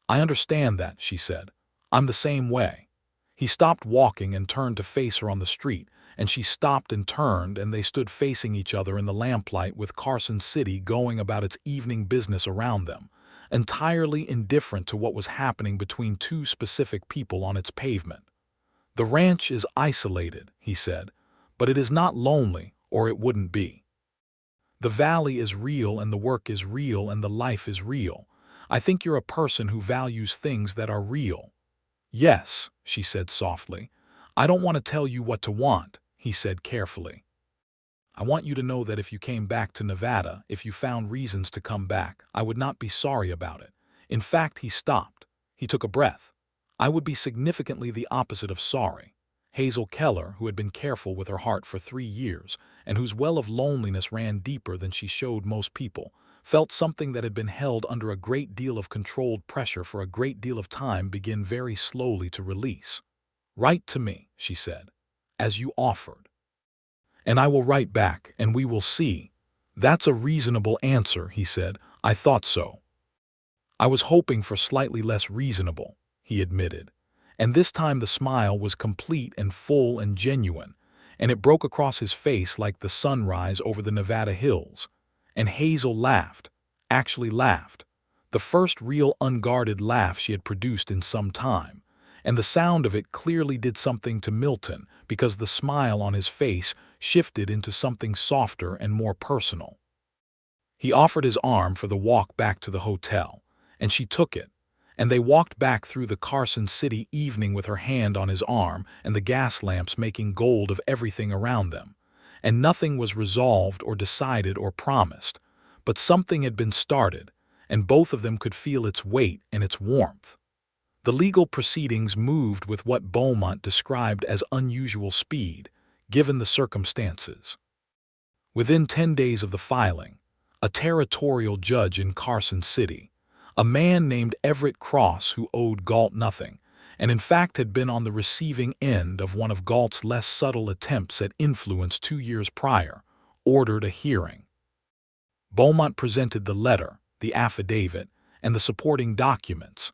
"I understand that," she said. "I'm the same way." He stopped walking and turned to face her on the street, and she stopped and turned, and they stood facing each other in the lamplight with Carson City going about its evening business around them, entirely indifferent to what was happening between two specific people on its pavement. "The ranch is isolated," he said, "but it is not lonely, or it wouldn't be. The valley is real, and the work is real, and the life is real. I think you're a person who values things that are real." "Yes," she said softly. "I don't want to tell you what to want," he said carefully. "I want you to know that if you came back to Nevada, if you found reasons to come back, I would not be sorry about it. In fact," he stopped. He took a breath. "I would be significantly the opposite of sorry." Hazel Keller, who had been careful with her heart for 3 years, and whose well of loneliness ran deeper than she showed most people, felt something that had been held under a great deal of controlled pressure for a great deal of time begin very slowly to release. "Write to me," she said, "as you offered. And I will write back, and we will see." "That's a reasonable answer," he said. "I thought so." "I was hoping for slightly less reasonable," he admitted. And this time the smile was complete and full and genuine, and it broke across his face like the sunrise over the Nevada hills. And Hazel laughed, actually laughed, the first real unguarded laugh she had produced in some time, and the sound of it clearly did something to Milton because the smile on his face shifted into something softer and more personal. He offered his arm for the walk back to the hotel, and she took it, and they walked back through the Carson City evening with her hand on his arm and the gas lamps making gold of everything around them. And nothing was resolved or decided or promised, but something had been started, and both of them could feel its weight and its warmth. The legal proceedings moved with what Beaumont described as unusual speed, given the circumstances. Within 10 days of the filing, a territorial judge in Carson City, a man named Everett Cross who owed Galt nothing, and in fact had been on the receiving end of one of Galt's less subtle attempts at influence 2 years prior, ordered a hearing. Beaumont presented the letter, the affidavit, and the supporting documents.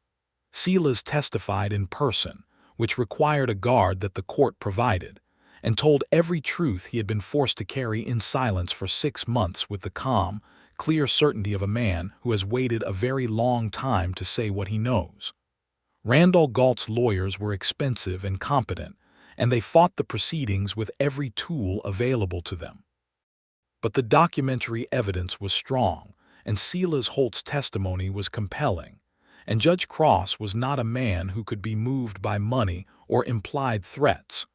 Silas testified in person, which required a guard that the court provided, and told every truth he had been forced to carry in silence for 6 months with the calm, clear certainty of a man who has waited a very long time to say what he knows. Randall Galt's lawyers were expensive and competent, and they fought the proceedings with every tool available to them. But the documentary evidence was strong, and Silas Holt's testimony was compelling, and Judge Cross was not a man who could be moved by money or implied threats,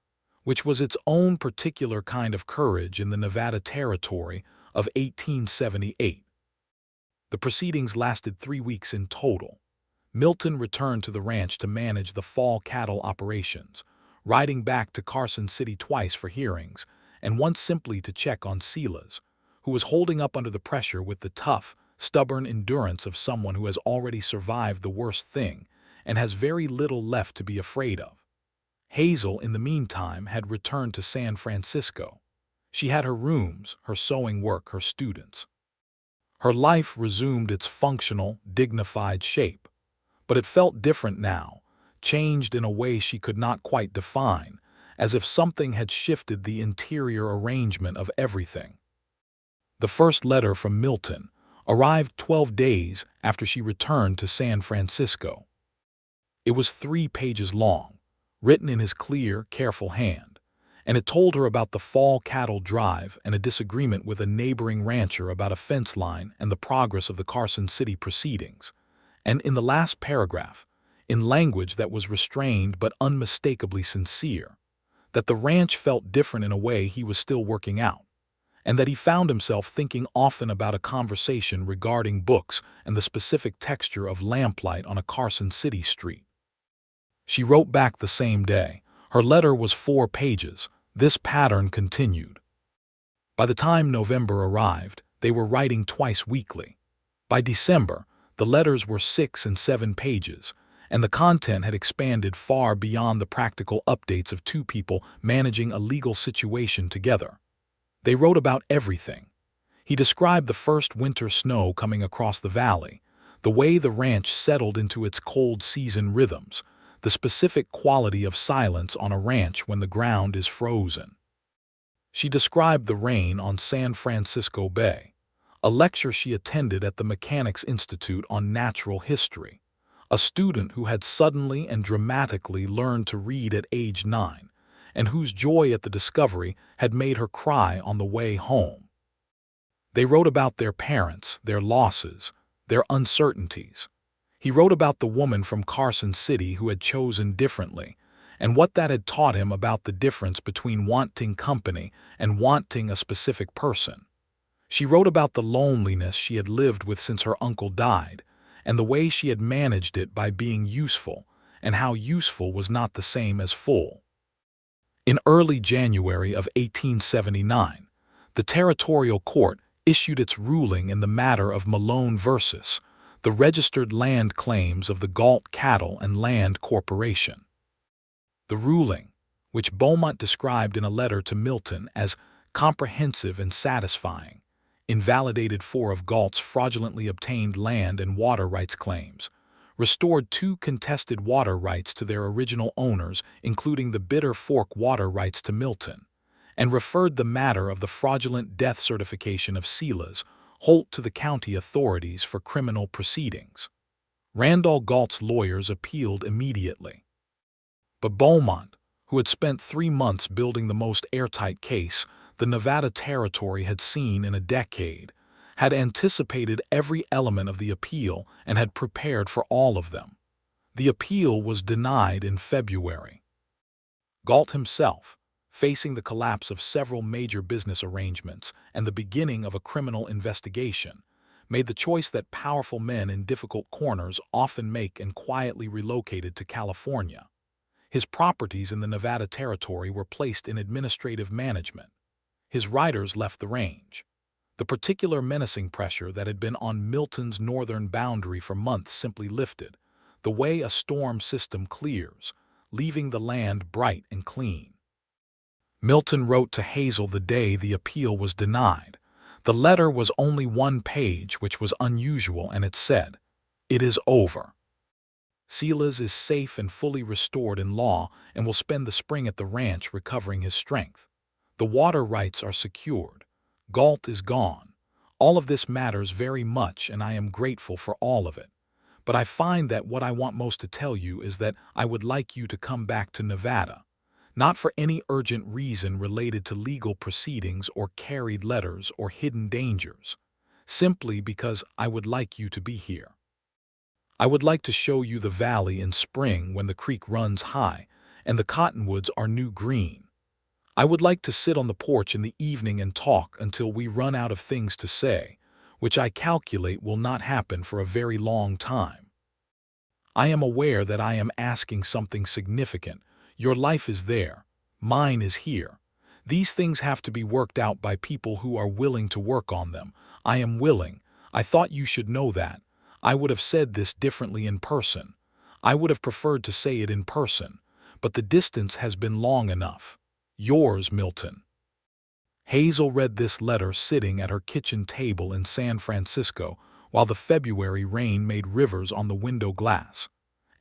which was its own particular kind of courage in the Nevada Territory of 1878. The proceedings lasted 3 weeks in total. Milton returned to the ranch to manage the fall cattle operations, riding back to Carson City twice for hearings, and once simply to check on Silas, who was holding up under the pressure with the tough, stubborn endurance of someone who has already survived the worst thing and has very little left to be afraid of. Hazel, in the meantime, had returned to San Francisco. She had her rooms, her sewing work, her students. Her life resumed its functional, dignified shape. But it felt different now, changed in a way she could not quite define, as if something had shifted the interior arrangement of everything. The first letter from Milton arrived 12 days after she returned to San Francisco. It was 3 pages long, written in his clear, careful hand, and it told her about the fall cattle drive and a disagreement with a neighboring rancher about a fence line and the progress of the Carson City proceedings. And in the last paragraph, in language that was restrained but unmistakably sincere, that the ranch felt different in a way he was still working out, and that he found himself thinking often about a conversation regarding books and the specific texture of lamplight on a Carson City street. She wrote back the same day. Her letter was 4 pages. This pattern continued. By the time November arrived, they were writing twice weekly. By December, the letters were 6 and 7 pages, and the content had expanded far beyond the practical updates of 2 people managing a legal situation together. They wrote about everything. He described the first winter snow coming across the valley, the way the ranch settled into its cold season rhythms, the specific quality of silence on a ranch when the ground is frozen. She described the rain on San Francisco Bay, a lecture she attended at the Mechanics Institute on Natural History, a student who had suddenly and dramatically learned to read at age 9, and whose joy at the discovery had made her cry on the way home. They wrote about their parents, their losses, their uncertainties. He wrote about the woman from Carson City who had chosen differently, and what that had taught him about the difference between wanting company and wanting a specific person. She wrote about the loneliness she had lived with since her uncle died, and the way she had managed it by being useful, and how useful was not the same as full. In early January of 1879, the territorial court issued its ruling in the matter of Malone versus the registered land claims of the Galt Cattle and Land Corporation. The ruling, which Beaumont described in a letter to Milton as comprehensive and satisfying, invalidated 4 of Galt's fraudulently obtained land and water rights claims, restored 2 contested water rights to their original owners, including the Bitter Fork water rights to Milton, and referred the matter of the fraudulent death certification of Silas Holt to the county authorities for criminal proceedings. Randall Galt's lawyers appealed immediately. But Beaumont, who had spent 3 months building the most airtight case the Nevada Territory had seen in a decade, had anticipated every element of the appeal and had prepared for all of them. The appeal was denied in February. Galt himself, facing the collapse of several major business arrangements and the beginning of a criminal investigation, made the choice that powerful men in difficult corners often make and quietly relocated to California. His properties in the Nevada Territory were placed in administrative management. His riders left the range. The particular menacing pressure that had been on Milton's northern boundary for months simply lifted, the way a storm system clears, leaving the land bright and clean. Milton wrote to Hazel the day the appeal was denied. The letter was only 1 page, which was unusual, and it said, "It is over. Silas is safe and fully restored in law and will spend the spring at the ranch recovering his strength. The water rights are secured. Galt is gone. All of this matters very much, and I am grateful for all of it. But I find that what I want most to tell you is that I would like you to come back to Nevada, not for any urgent reason related to legal proceedings or carried letters or hidden dangers, simply because I would like you to be here. I would like to show you the valley in spring when the creek runs high and the cottonwoods are new green. I would like to sit on the porch in the evening and talk until we run out of things to say, which I calculate will not happen for a very long time. I am aware that I am asking something significant. Your life is there. Mine is here. These things have to be worked out by people who are willing to work on them. I am willing. I thought you should know that. I would have said this differently in person. I would have preferred to say it in person, but the distance has been long enough. Yours, Milton." Hazel read this letter sitting at her kitchen table in San Francisco while the February rain made rivers on the window glass.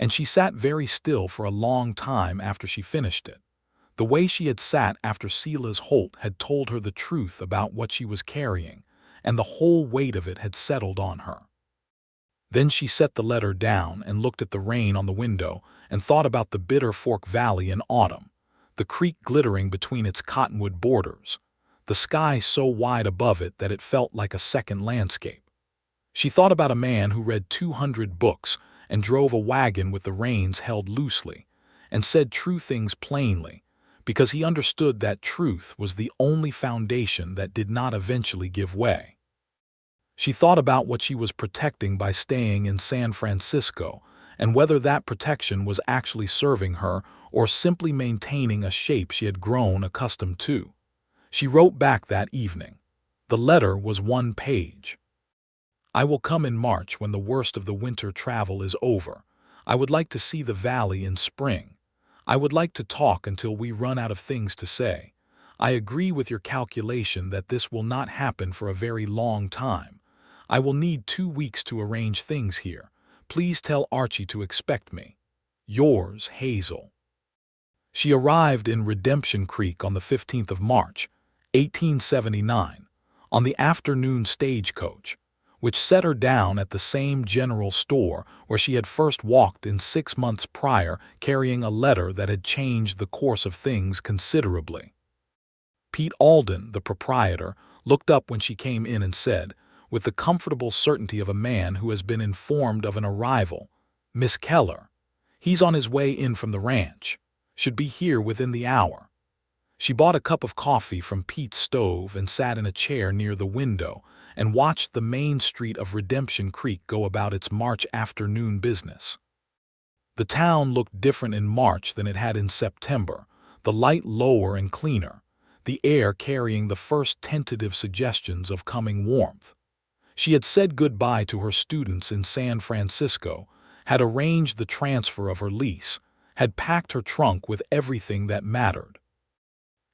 and she sat very still for a long time after she finished it. The way she had sat after Silas Holt had told her the truth about what she was carrying, and the whole weight of it had settled on her. Then she set the letter down and looked at the rain on the window and thought about the Bitter Fork Valley in autumn, the creek glittering between its cottonwood borders, the sky so wide above it that it felt like a second landscape. She thought about a man who read 200 books and drove a wagon with the reins held loosely, and said true things plainly, because he understood that truth was the only foundation that did not eventually give way. She thought about what she was protecting by staying in San Francisco, and whether that protection was actually serving her or simply maintaining a shape she had grown accustomed to. She wrote back that evening. The letter was one page. I will come in March when the worst of the winter travel is over. I would like to see the valley in spring. I would like to talk until we run out of things to say. I agree with your calculation that this will not happen for a very long time. I will need 2 weeks to arrange things here. Please tell Archie to expect me. Yours, Hazel. She arrived in Redemption Creek on the 15th of March, 1879, on the afternoon stagecoach, which set her down at the same general store where she had first walked in 6 months prior, carrying a letter that had changed the course of things considerably. Pete Alden, the proprietor, looked up when she came in and said, with the comfortable certainty of a man who has been informed of an arrival, "Miss Keller. He's on his way in from the ranch. Should be here within the hour." She bought a cup of coffee from Pete's stove and sat in a chair near the window and watched the main street of Redemption Creek go about its March afternoon business. The town looked different in March than it had in September, the light lower and cleaner, the air carrying the first tentative suggestions of coming warmth. She had said goodbye to her students in San Francisco, had arranged the transfer of her lease, had packed her trunk with everything that mattered.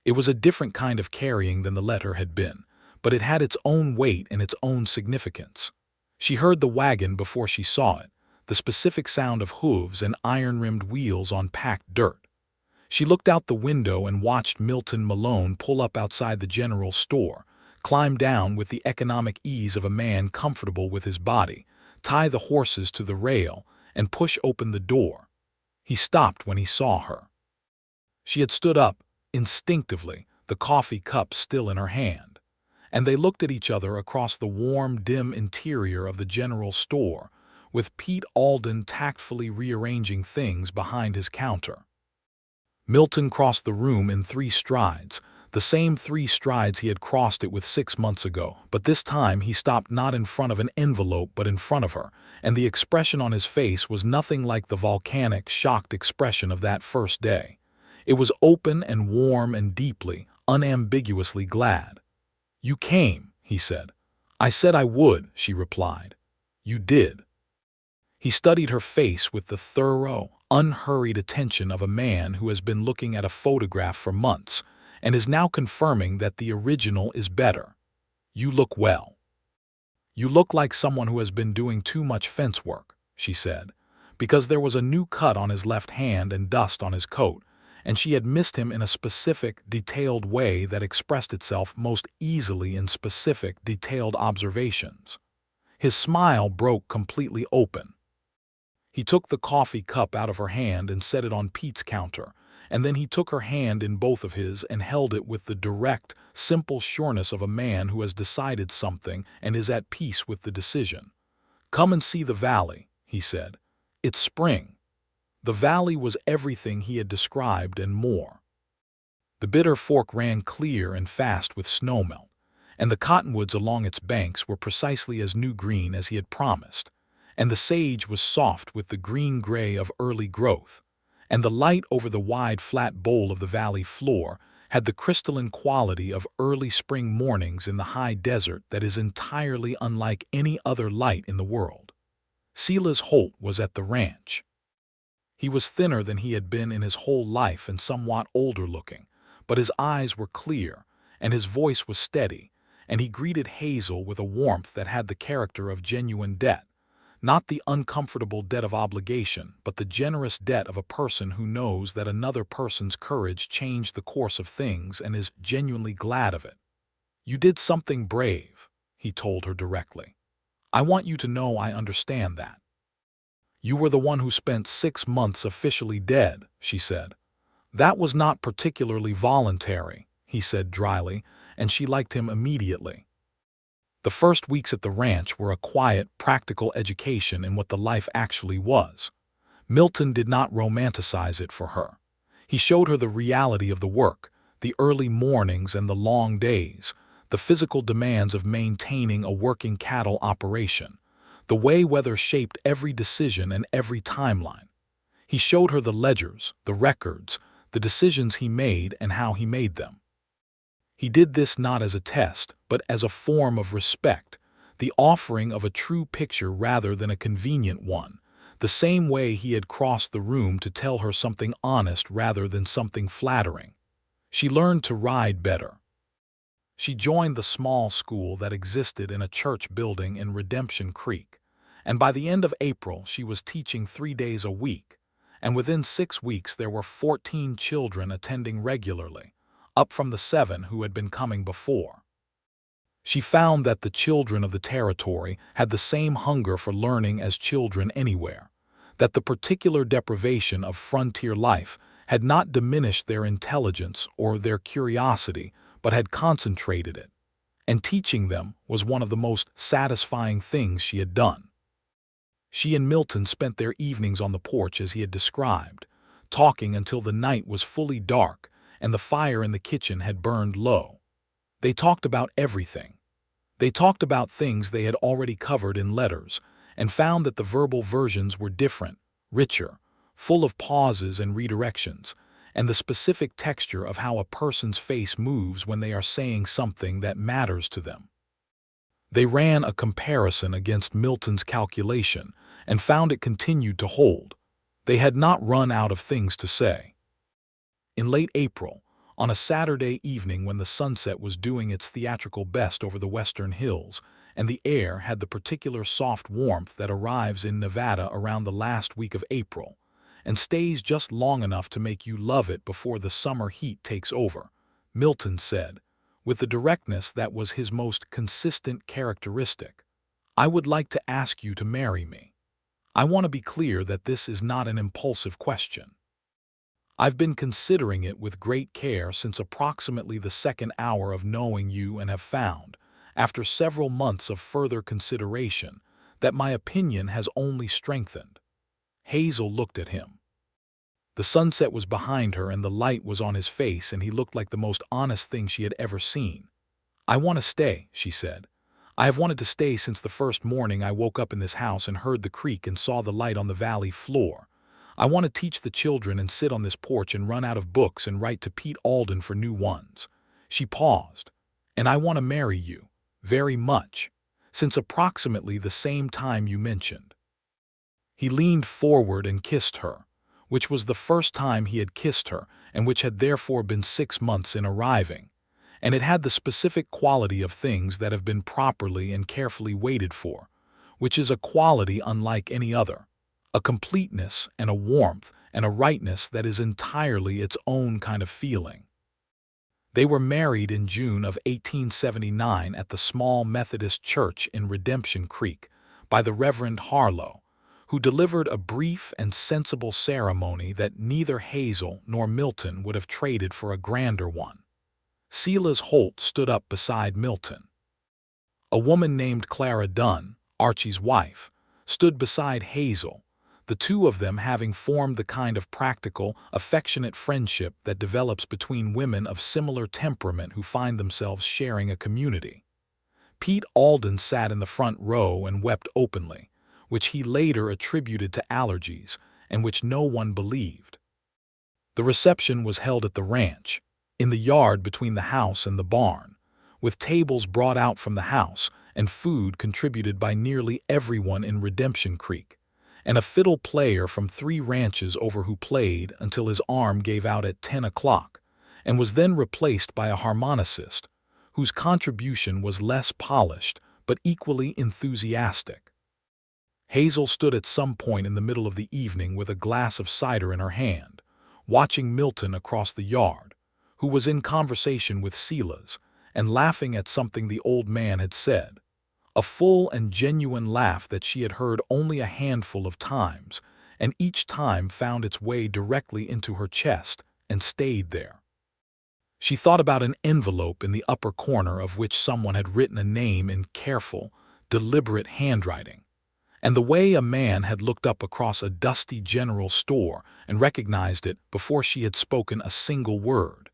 It was a different kind of carrying than the letter had been, but it had its own weight and its own significance. She heard the wagon before she saw it, the specific sound of hooves and iron-rimmed wheels on packed dirt. She looked out the window and watched Milton Malone pull up outside the general store, climb down with the economic ease of a man comfortable with his body, tie the horses to the rail, and push open the door. He stopped when he saw her. She had stood up, instinctively, the coffee cup still in her hand, and they looked at each other across the warm, dim interior of the general store, with Pete Alden tactfully rearranging things behind his counter. Milton crossed the room in 3 strides, the same 3 strides he had crossed it with 6 months ago, but this time he stopped not in front of an envelope but in front of her, and the expression on his face was nothing like the volcanic, shocked expression of that first day. It was open and warm and deeply, unambiguously glad. "You came," he said. "I said I would," she replied. "You did." He studied her face with the thorough, unhurried attention of a man who has been looking at a photograph for months, and is now confirming that the original is better. "You look well." "You look like someone who has been doing too much fence work," she said, because there was a new cut on his left hand and dust on his coat, and she had missed him in a specific, detailed way that expressed itself most easily in specific, detailed observations. His smile broke completely open. He took the coffee cup out of her hand and set it on Pete's counter, and then he took her hand in both of his and held it with the direct, simple sureness of a man who has decided something and is at peace with the decision. "Come and see the valley," he said. "It's spring." The valley was everything he had described and more. The Bitter Fork ran clear and fast with snowmelt, and the cottonwoods along its banks were precisely as new-green as he had promised, and the sage was soft with the green-gray of early growth, and the light over the wide flat bowl of the valley floor had the crystalline quality of early spring mornings in the high desert that is entirely unlike any other light in the world. Silas Holt was at the ranch. He was thinner than he had been in his whole life and somewhat older-looking, but his eyes were clear, and his voice was steady, and he greeted Hazel with a warmth that had the character of genuine debt, Not the uncomfortable debt of obligation, but the generous debt of a person who knows that another person's courage changed the course of things and is genuinely glad of it. "You did something brave," he told her directly. "I want you to know I understand that." "You were the one who spent 6 months officially dead," she said. "That was not particularly voluntary," he said dryly, and she liked him immediately. The first weeks at the ranch were a quiet, practical education in what the life actually was. Milton did not romanticize it for her. He showed her the reality of the work, the early mornings and the long days, the physical demands of maintaining a working cattle operation, the way weather shaped every decision and every timeline. He showed her the ledgers, the records, the decisions he made and how he made them. He did this not as a test, but as a form of respect, the offering of a true picture rather than a convenient one, the same way he had crossed the room to tell her something honest rather than something flattering. She learned to ride better. She joined the small school that existed in a church building in Redemption Creek, and by the end of April she was teaching 3 days a week, and within 6 weeks there were 14 children attending regularly, up from the 7 who had been coming before. She found that the children of the territory had the same hunger for learning as children anywhere, that the particular deprivation of frontier life had not diminished their intelligence or their curiosity, but had concentrated it, and teaching them was one of the most satisfying things she had done. She and Milton spent their evenings on the porch as he had described, talking until the night was fully dark and the fire in the kitchen had burned low. They talked about everything. They talked about things they had already covered in letters, and found that the verbal versions were different, richer, full of pauses and redirections, and the specific texture of how a person's face moves when they are saying something that matters to them. They ran a comparison against Milton's calculation and found it continued to hold. They had not run out of things to say. In late April, on a Saturday evening when the sunset was doing its theatrical best over the western hills, and the air had the particular soft warmth that arrives in Nevada around the last week of April, and stays just long enough to make you love it before the summer heat takes over, Milton said, with the directness that was his most consistent characteristic, "I would like to ask you to marry me. I want to be clear that this is not an impulsive question. I've been considering it with great care since approximately the second hour of knowing you and have found, after several months of further consideration, that my opinion has only strengthened." Hazel looked at him. The sunset was behind her and the light was on his face and he looked like the most honest thing she had ever seen. "I want to stay," she said. "I have wanted to stay since the first morning I woke up in this house and heard the creek and saw the light on the valley floor. I want to teach the children and sit on this porch and run out of books and write to Pete Alden for new ones." She paused. "And I want to marry you, very much, since approximately the same time you mentioned." He leaned forward and kissed her, which was the first time he had kissed her and which had therefore been 6 months in arriving, and it had the specific quality of things that have been properly and carefully waited for, which is a quality unlike any other. A completeness and a warmth and a rightness that is entirely its own kind of feeling. They were married in June of 1879 at the small Methodist church in Redemption Creek by the Reverend Harlow, who delivered a brief and sensible ceremony that neither Hazel nor Milton would have traded for a grander one. Silas Holt stood up beside Milton. A woman named Clara Dunn, Archie's wife, stood beside Hazel, the two of them having formed the kind of practical, affectionate friendship that develops between women of similar temperament who find themselves sharing a community. Pete Alden sat in the front row and wept openly, which he later attributed to allergies and which no one believed. The reception was held at the ranch, in the yard between the house and the barn, with tables brought out from the house and food contributed by nearly everyone in Redemption Creek, and a fiddle player from 3 ranches over who played until his arm gave out at 10 o'clock, and was then replaced by a harmonicist, whose contribution was less polished but equally enthusiastic. Hazel stood at some point in the middle of the evening with a glass of cider in her hand, watching Milton across the yard, who was in conversation with Silas and laughing at something the old man had said. A full and genuine laugh that she had heard only a handful of times, and each time found its way directly into her chest and stayed there. She thought about an envelope in the upper corner of which someone had written a name in careful, deliberate handwriting, and the way a man had looked up across a dusty general store and recognized it before she had spoken a single word,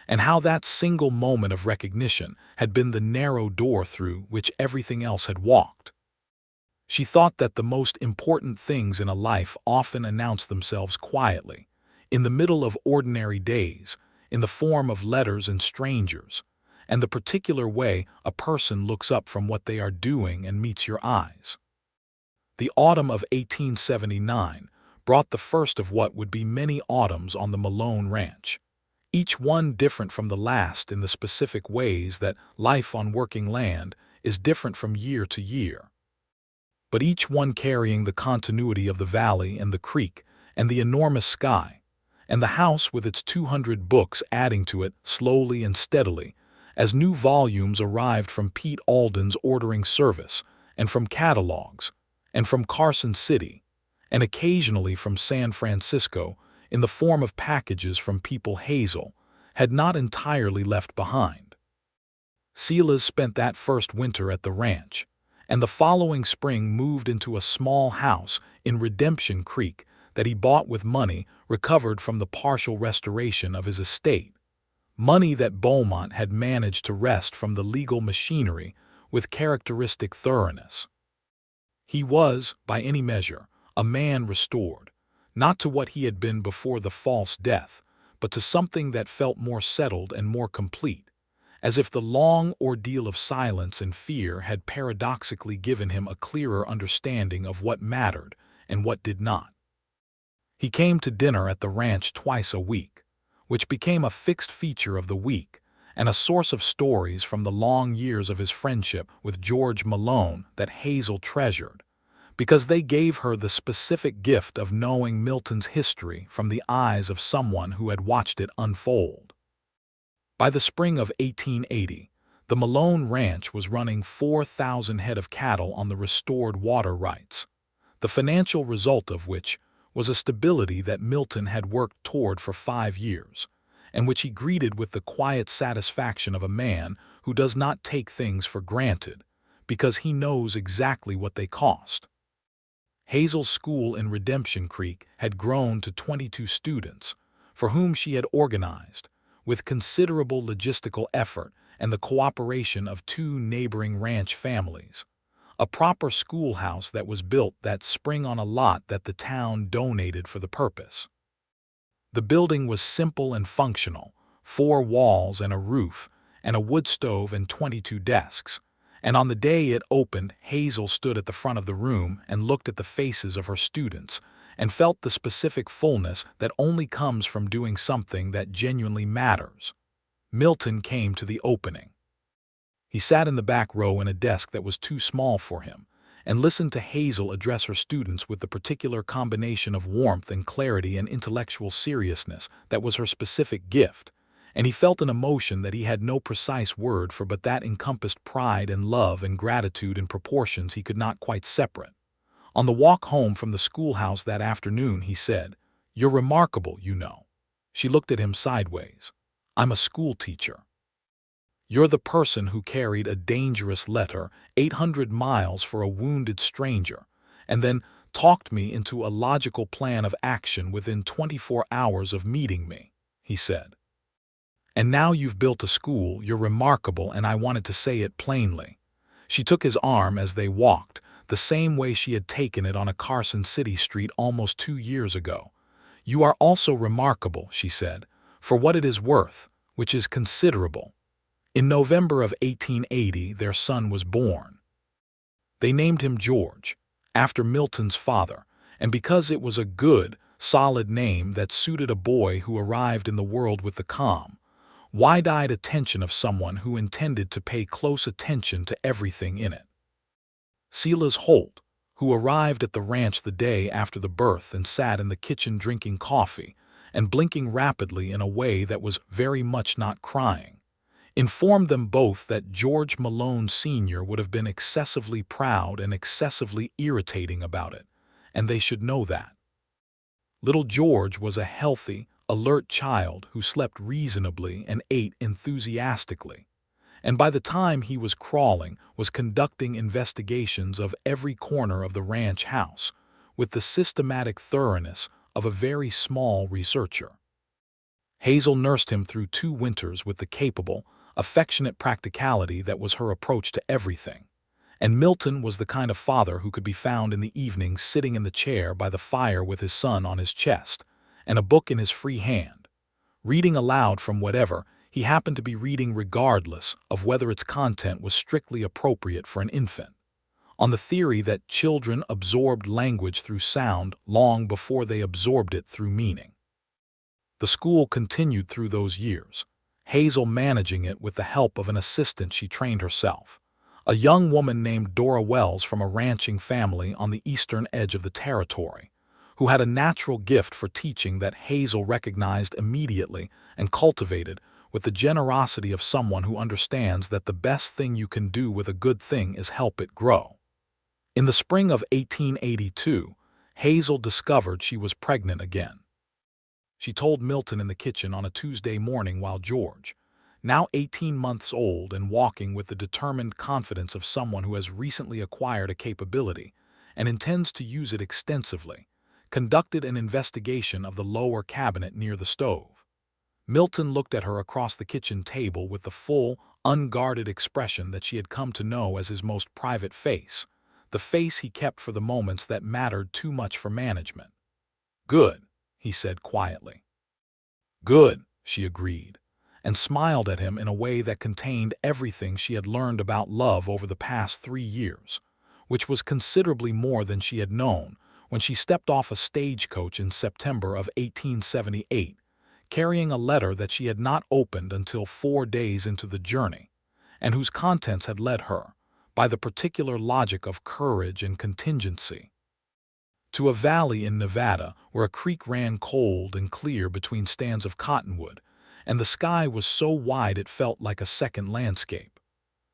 and how that single moment of recognition had been the narrow door through which everything else had walked. She thought that the most important things in a life often announce themselves quietly, in the middle of ordinary days, in the form of letters and strangers, and the particular way a person looks up from what they are doing and meets your eyes. The autumn of 1879 brought the first of what would be many autumns on the Malone ranch, each one different from the last in the specific ways that life on working land is different from year to year, but each one carrying the continuity of the valley and the creek and the enormous sky, and the house with its 200 books adding to it slowly and steadily as new volumes arrived from Pete Alden's ordering service and from catalogs, and from Carson City, and occasionally from San Francisco in the form of packages from people Hazel had not entirely left behind. Silas spent that first winter at the ranch, and the following spring moved into a small house in Redemption Creek that he bought with money recovered from the partial restoration of his estate, money that Beaumont had managed to wrest from the legal machinery with characteristic thoroughness. He was, by any measure, a man restored, not to what he had been before the false death, but to something that felt more settled and more complete, as if the long ordeal of silence and fear had paradoxically given him a clearer understanding of what mattered and what did not. He came to dinner at the ranch twice a week, which became a fixed feature of the week and a source of stories from the long years of his friendship with George Malone that Hazel treasured, because they gave her the specific gift of knowing Milton's history from the eyes of someone who had watched it unfold. By the spring of 1880, the Malone Ranch was running 4,000 head of cattle on the restored water rights, the financial result of which was a stability that Milton had worked toward for 5 years, and which he greeted with the quiet satisfaction of a man who does not take things for granted, because he knows exactly what they cost. Hazel's school in Redemption Creek had grown to 22 students, for whom she had organized, with considerable logistical effort and the cooperation of 2 neighboring ranch families, a proper schoolhouse that was built that spring on a lot that the town donated for the purpose. The building was simple and functional, 4 walls and a roof, and a wood stove and 22 desks, and on the day it opened, Hazel stood at the front of the room and looked at the faces of her students and felt the specific fullness that only comes from doing something that genuinely matters. Milton came to the opening. He sat in the back row in a desk that was too small for him, and listened to Hazel address her students with the particular combination of warmth and clarity and intellectual seriousness that was her specific gift, and he felt an emotion that he had no precise word for but that encompassed pride and love and gratitude in proportions he could not quite separate. On the walk home from the schoolhouse that afternoon he said, "You're remarkable, you know." She looked at him sideways. "I'm a school teacher." "You're the person who carried a dangerous letter 800 miles for a wounded stranger, and then talked me into a logical plan of action within 24 hours of meeting me," he said. "And now you've built a school, you're remarkable, and I wanted to say it plainly." She took his arm as they walked, the same way she had taken it on a Carson City street almost 2 years ago. "You are also remarkable," she said, "for what it is worth, which is considerable." In November of 1880, their son was born. They named him George, after Milton's father, and because it was a good, solid name that suited a boy who arrived in the world with the calm, wide-eyed attention of someone who intended to pay close attention to everything in it. Silas Holt, who arrived at the ranch the day after the birth and sat in the kitchen drinking coffee and blinking rapidly in a way that was very much not crying, informed them both that George Malone Sr. would have been excessively proud and excessively irritating about it, and they should know that. Little George was a healthy, alert child who slept reasonably and ate enthusiastically, and by the time he was crawling, was conducting investigations of every corner of the ranch house with the systematic thoroughness of a very small researcher. Hazel nursed him through 2 winters with the capable, affectionate practicality that was her approach to everything, and Milton was the kind of father who could be found in the evenings sitting in the chair by the fire with his son on his chest and a book in his free hand, reading aloud from whatever he happened to be reading regardless of whether its content was strictly appropriate for an infant, on the theory that children absorbed language through sound long before they absorbed it through meaning. The school continued through those years, Hazel managing it with the help of an assistant she trained herself, a young woman named Dora Wells from a ranching family on the eastern edge of the territory, who had a natural gift for teaching that Hazel recognized immediately and cultivated with the generosity of someone who understands that the best thing you can do with a good thing is help it grow. In the spring of 1882, Hazel discovered she was pregnant again. She told Milton in the kitchen on a Tuesday morning while George, now 18 months old and walking with the determined confidence of someone who has recently acquired a capability and intends to use it extensively, conducted an investigation of the lower cabinet near the stove. Milton looked at her across the kitchen table with the full, unguarded expression that she had come to know as his most private face, the face he kept for the moments that mattered too much for management. "Good," he said quietly. "Good," she agreed, and smiled at him in a way that contained everything she had learned about love over the past 3 years, which was considerably more than she had known when she stepped off a stagecoach in September of 1878, carrying a letter that she had not opened until 4 days into the journey, and whose contents had led her, by the particular logic of courage and contingency, to a valley in Nevada where a creek ran cold and clear between stands of cottonwood, and the sky was so wide it felt like a second landscape.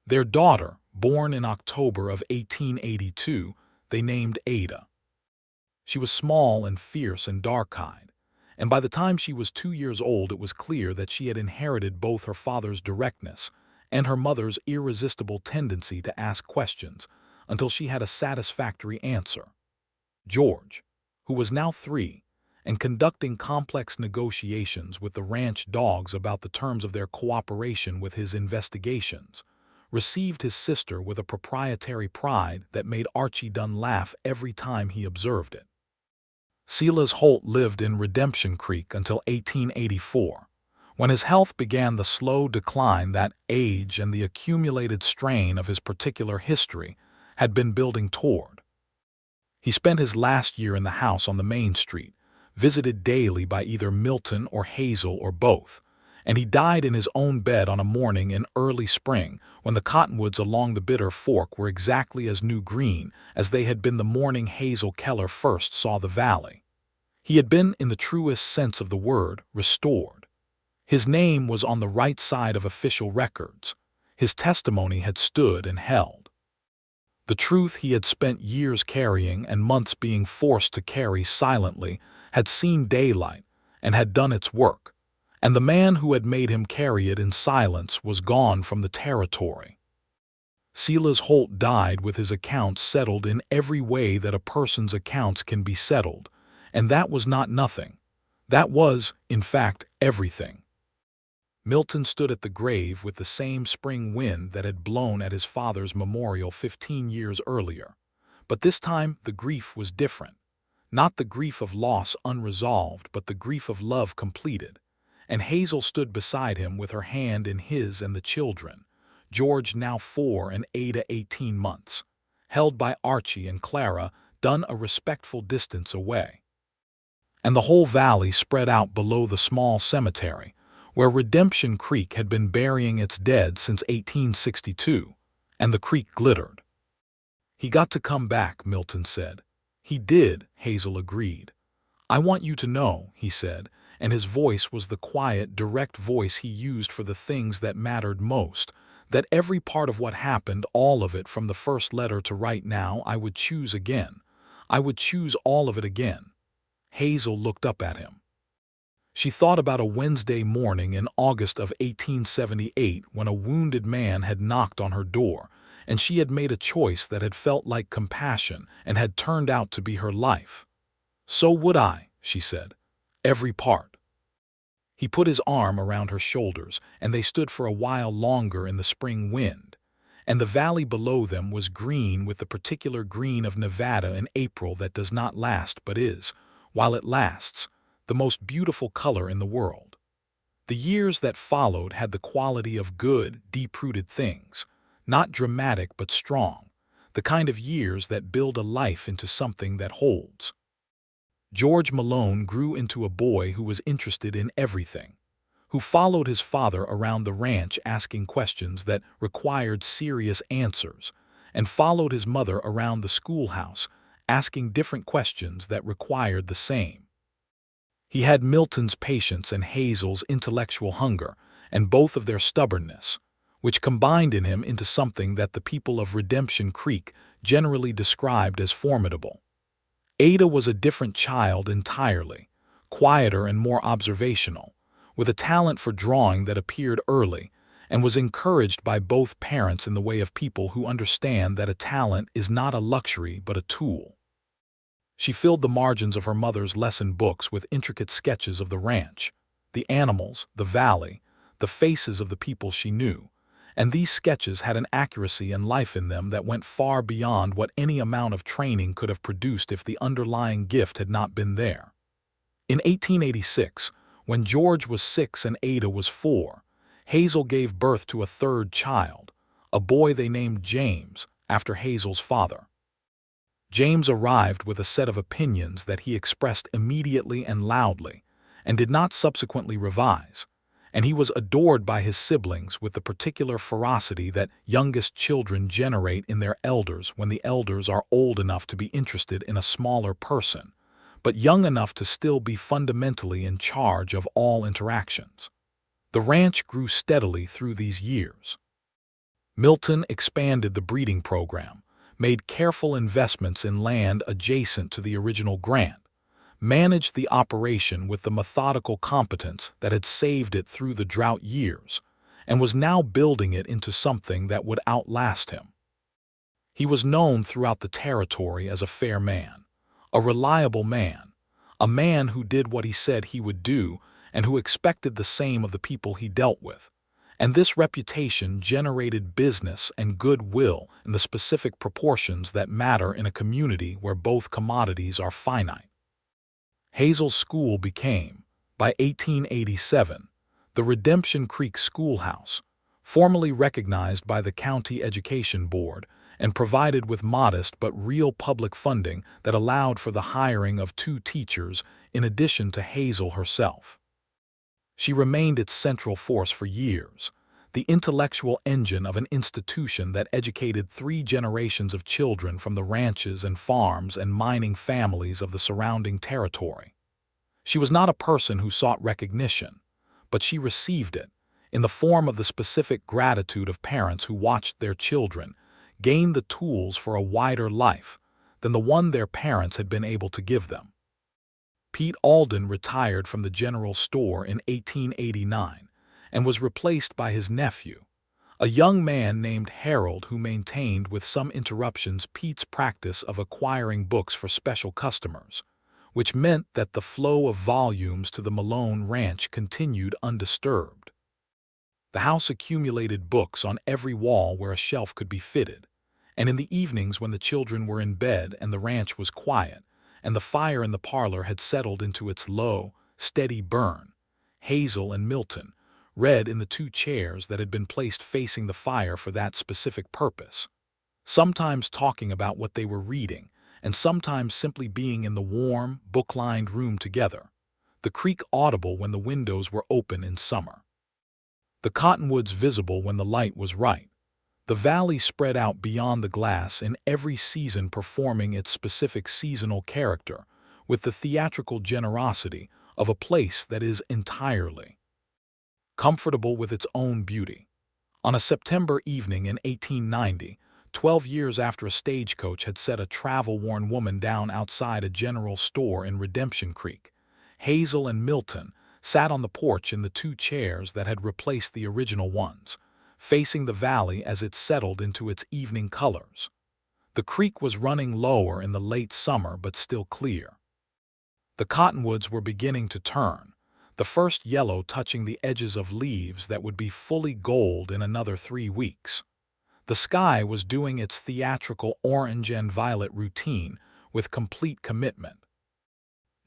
Their daughter, born in October of 1882, they named Ada. She was small and fierce and dark-eyed, and by the time she was 2 years old it was clear that she had inherited both her father's directness and her mother's irresistible tendency to ask questions until she had a satisfactory answer. George, who was now 3, and conducting complex negotiations with the ranch dogs about the terms of their cooperation with his investigations, received his sister with a proprietary pride that made Archie Dunn laugh every time he observed it. Silas Holt lived in Redemption Creek until 1884, when his health began the slow decline that age and the accumulated strain of his particular history had been building toward. He spent his last year in the house on the main street, visited daily by either Milton or Hazel or both, and he died in his own bed on a morning in early spring when the cottonwoods along the Bitter Fork were exactly as new-green as they had been the morning Hazel Keller first saw the valley. He had been, in the truest sense of the word, restored. His name was on the right side of official records. His testimony had stood and held. The truth he had spent years carrying and months being forced to carry silently had seen daylight and had done its work, and the man who had made him carry it in silence was gone from the territory. Silas Holt died with his accounts settled in every way that a person's accounts can be settled, and that was not nothing. That was, in fact, everything. Milton stood at the grave with the same spring wind that had blown at his father's memorial 15 years earlier, but this time the grief was different. Not the grief of loss unresolved, but the grief of love completed, and Hazel stood beside him with her hand in his and the children, George now 4 and Ada 18 months, held by Archie and Clara, done a respectful distance away. And the whole valley spread out below the small cemetery, where Redemption Creek had been burying its dead since 1862, and the creek glittered. "He got to come back," Milton said. "He did," Hazel agreed. "I want you to know," he said, and his voice was the quiet, direct voice he used for the things that mattered most, that every part of what happened, all of it from the first letter to right now, I would choose again. I would choose all of it again. Hazel looked up at him. She thought about a Wednesday morning in August of 1878 when a wounded man had knocked on her door, and she had made a choice that had felt like compassion and had turned out to be her life. "So would I," she said. "Every part." He put his arm around her shoulders, and they stood for a while longer in the spring wind. And the valley below them was green with the particular green of Nevada in April that does not last but is, while it lasts, the most beautiful color in the world. The years that followed had the quality of good, deep-rooted things, not dramatic but strong, the kind of years that build a life into something that holds. George Malone grew into a boy who was interested in everything, who followed his father around the ranch asking questions that required serious answers, and followed his mother around the schoolhouse asking different questions that required the same. He had Milton's patience and Hazel's intellectual hunger, and both of their stubbornness, which combined in him into something that the people of Redemption Creek generally described as formidable. Ada was a different child entirely, quieter and more observational, with a talent for drawing that appeared early, and was encouraged by both parents in the way of people who understand that a talent is not a luxury but a tool. She filled the margins of her mother's lesson books with intricate sketches of the ranch, the animals, the valley, the faces of the people she knew, and these sketches had an accuracy and life in them that went far beyond what any amount of training could have produced if the underlying gift had not been there. In 1886, when George was 6 and Ada was 4, Hazel gave birth to a third child, a boy they named James, after Hazel's father. James arrived with a set of opinions that he expressed immediately and loudly, and did not subsequently revise, and he was adored by his siblings with the particular ferocity that youngest children generate in their elders when the elders are old enough to be interested in a smaller person, but young enough to still be fundamentally in charge of all interactions. The ranch grew steadily through these years. Milton expanded the breeding program, made careful investments in land adjacent to the original grant, managed the operation with the methodical competence that had saved it through the drought years, and was now building it into something that would outlast him. He was known throughout the territory as a fair man, a reliable man, a man who did what he said he would do and who expected the same of the people he dealt with. And this reputation generated business and goodwill in the specific proportions that matter in a community where both commodities are finite. Hazel's school became, by 1887, the Redemption Creek Schoolhouse, formally recognized by the County Education Board and provided with modest but real public funding that allowed for the hiring of 2 teachers in addition to Hazel herself. She remained its central force for years, the intellectual engine of an institution that educated 3 generations of children from the ranches and farms and mining families of the surrounding territory. She was not a person who sought recognition, but she received it, in the form of the specific gratitude of parents who watched their children gain the tools for a wider life than the one their parents had been able to give them. Pete Alden retired from the general store in 1889 and was replaced by his nephew, a young man named Harold who maintained with some interruptions Pete's practice of acquiring books for special customers, which meant that the flow of volumes to the Malone Ranch continued undisturbed. The house accumulated books on every wall where a shelf could be fitted, and in the evenings when the children were in bed and the ranch was quiet, and the fire in the parlor had settled into its low, steady burn, Hazel and Milton read in the 2 chairs that had been placed facing the fire for that specific purpose, sometimes talking about what they were reading, and sometimes simply being in the warm, book-lined room together, the creek audible when the windows were open in summer, the cottonwoods visible when the light was right, The valley spread out beyond the glass in every season performing its specific seasonal character, with the theatrical generosity of a place that is entirely comfortable with its own beauty. On a September evening in 1890, 12 years after a stagecoach had set a travel-worn woman down outside a general store in Redemption Creek, Hazel and Milton sat on the porch in the two chairs that had replaced the original ones, facing the valley as it settled into its evening colors. The creek was running lower in the late summer but still clear. The cottonwoods were beginning to turn, the first yellow touching the edges of leaves that would be fully gold in another 3 weeks. The sky was doing its theatrical orange and violet routine with complete commitment.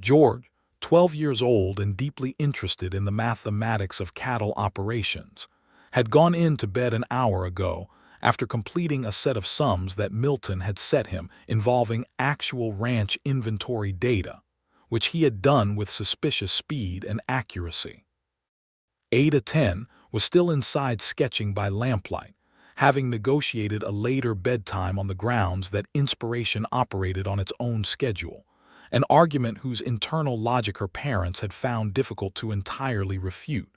George, 12 years old and deeply interested in the mathematics of cattle operations, had gone in to bed an hour ago after completing a set of sums that Milton had set him involving actual ranch inventory data, which he had done with suspicious speed and accuracy. Ada 10 was still inside sketching by lamplight, having negotiated a later bedtime on the grounds that inspiration operated on its own schedule, an argument whose internal logic her parents had found difficult to entirely refute.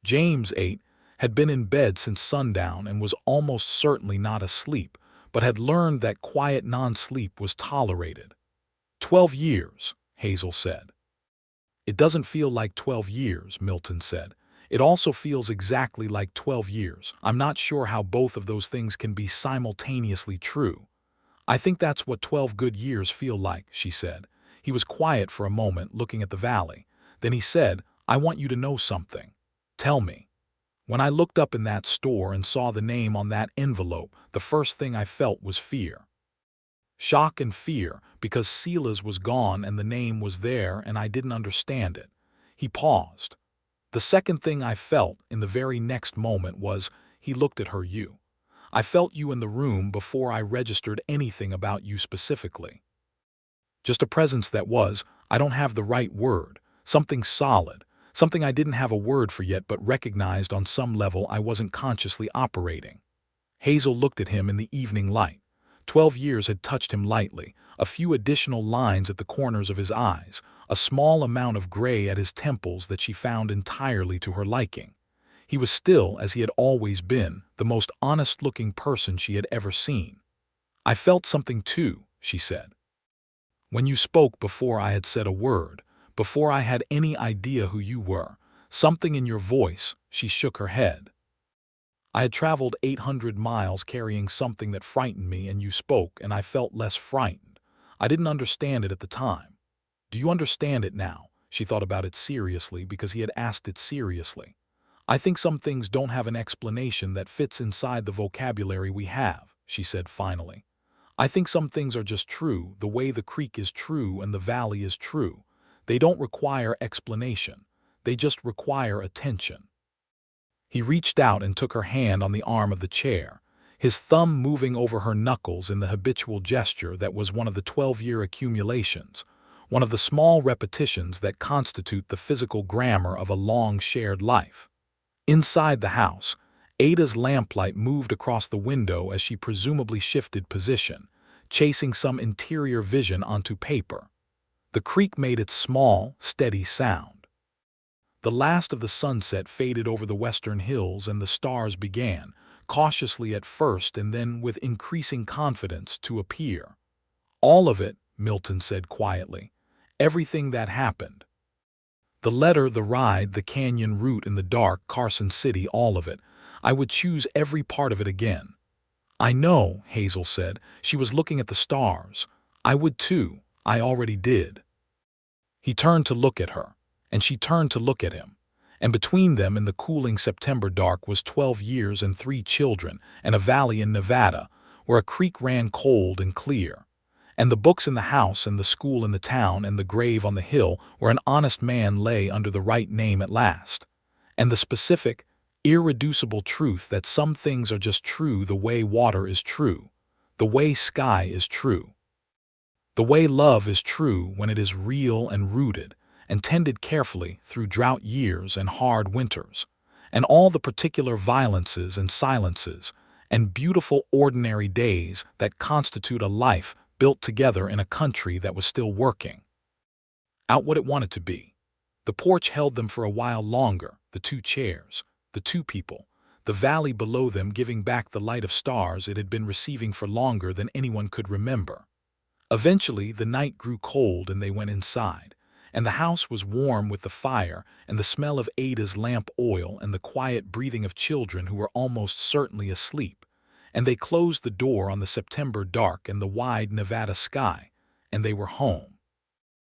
James 8 had been in bed since sundown and was almost certainly not asleep, but had learned that quiet non-sleep was tolerated. 12 years, Hazel said. It doesn't feel like 12 years, Milton said. It also feels exactly like 12 years. I'm not sure how both of those things can be simultaneously true. I think that's what 12 good years feel like, she said. He was quiet for a moment, looking at the valley. Then he said, I want you to know something. Tell me. When I looked up in that store and saw the name on that envelope, the first thing I felt was fear. Shock and fear, because Sela's was gone and the name was there and I didn't understand it. He paused. The second thing I felt in the very next moment was, he looked at her, you. I felt you in the room before I registered anything about you specifically. Just a presence that was, I don't have the right word, something solid, something I didn't have a word for yet but recognized on some level I wasn't consciously operating. Hazel looked at him in the evening light. 12 years had touched him lightly, a few additional lines at the corners of his eyes, a small amount of gray at his temples that she found entirely to her liking. He was still, as he had always been, the most honest-looking person she had ever seen. I felt something too, she said. When you spoke before I had said a word, before I had any idea who you were, something in your voice, she shook her head. I had traveled 800 miles carrying something that frightened me and you spoke and I felt less frightened. I didn't understand it at the time. Do you understand it now? She thought about it seriously because he had asked it seriously. I think some things don't have an explanation that fits inside the vocabulary we have, she said finally. I think some things are just true, the way the creek is true and the valley is true. They don't require explanation. They just require attention. He reached out and took her hand on the arm of the chair, his thumb moving over her knuckles in the habitual gesture that was one of the 12-year accumulations, one of the small repetitions that constitute the physical grammar of a long shared life. Inside the house, Ada's lamplight moved across the window as she presumably shifted position, chasing some interior vision onto paper. The creek made its small, steady sound. The last of the sunset faded over the western hills and the stars began, cautiously at first and then with increasing confidence, to appear. All of it, Milton said quietly. Everything that happened. The letter, the ride, the canyon route in the dark, Carson City, all of it. I would choose every part of it again. I know, Hazel said. She was looking at the stars. I would too. I already did. He turned to look at her, and she turned to look at him. And between them in the cooling September dark was 12 years and 3 children and a valley in Nevada where a creek ran cold and clear. And the books in the house and the school in the town and the grave on the hill where an honest man lay under the right name at last. And the specific, irreducible truth that some things are just true the way water is true, the way sky is true, the way love is true when it is real and rooted and tended carefully through drought years and hard winters, and all the particular violences and silences and beautiful ordinary days that constitute a life built together in a country that was still working out what it wanted to be. The porch held them for a while longer, the two chairs, the two people, the valley below them giving back the light of stars it had been receiving for longer than anyone could remember. Eventually, the night grew cold and they went inside, and the house was warm with the fire and the smell of Ada's lamp oil and the quiet breathing of children who were almost certainly asleep. And they closed the door on the September dark and the wide Nevada sky, and they were home.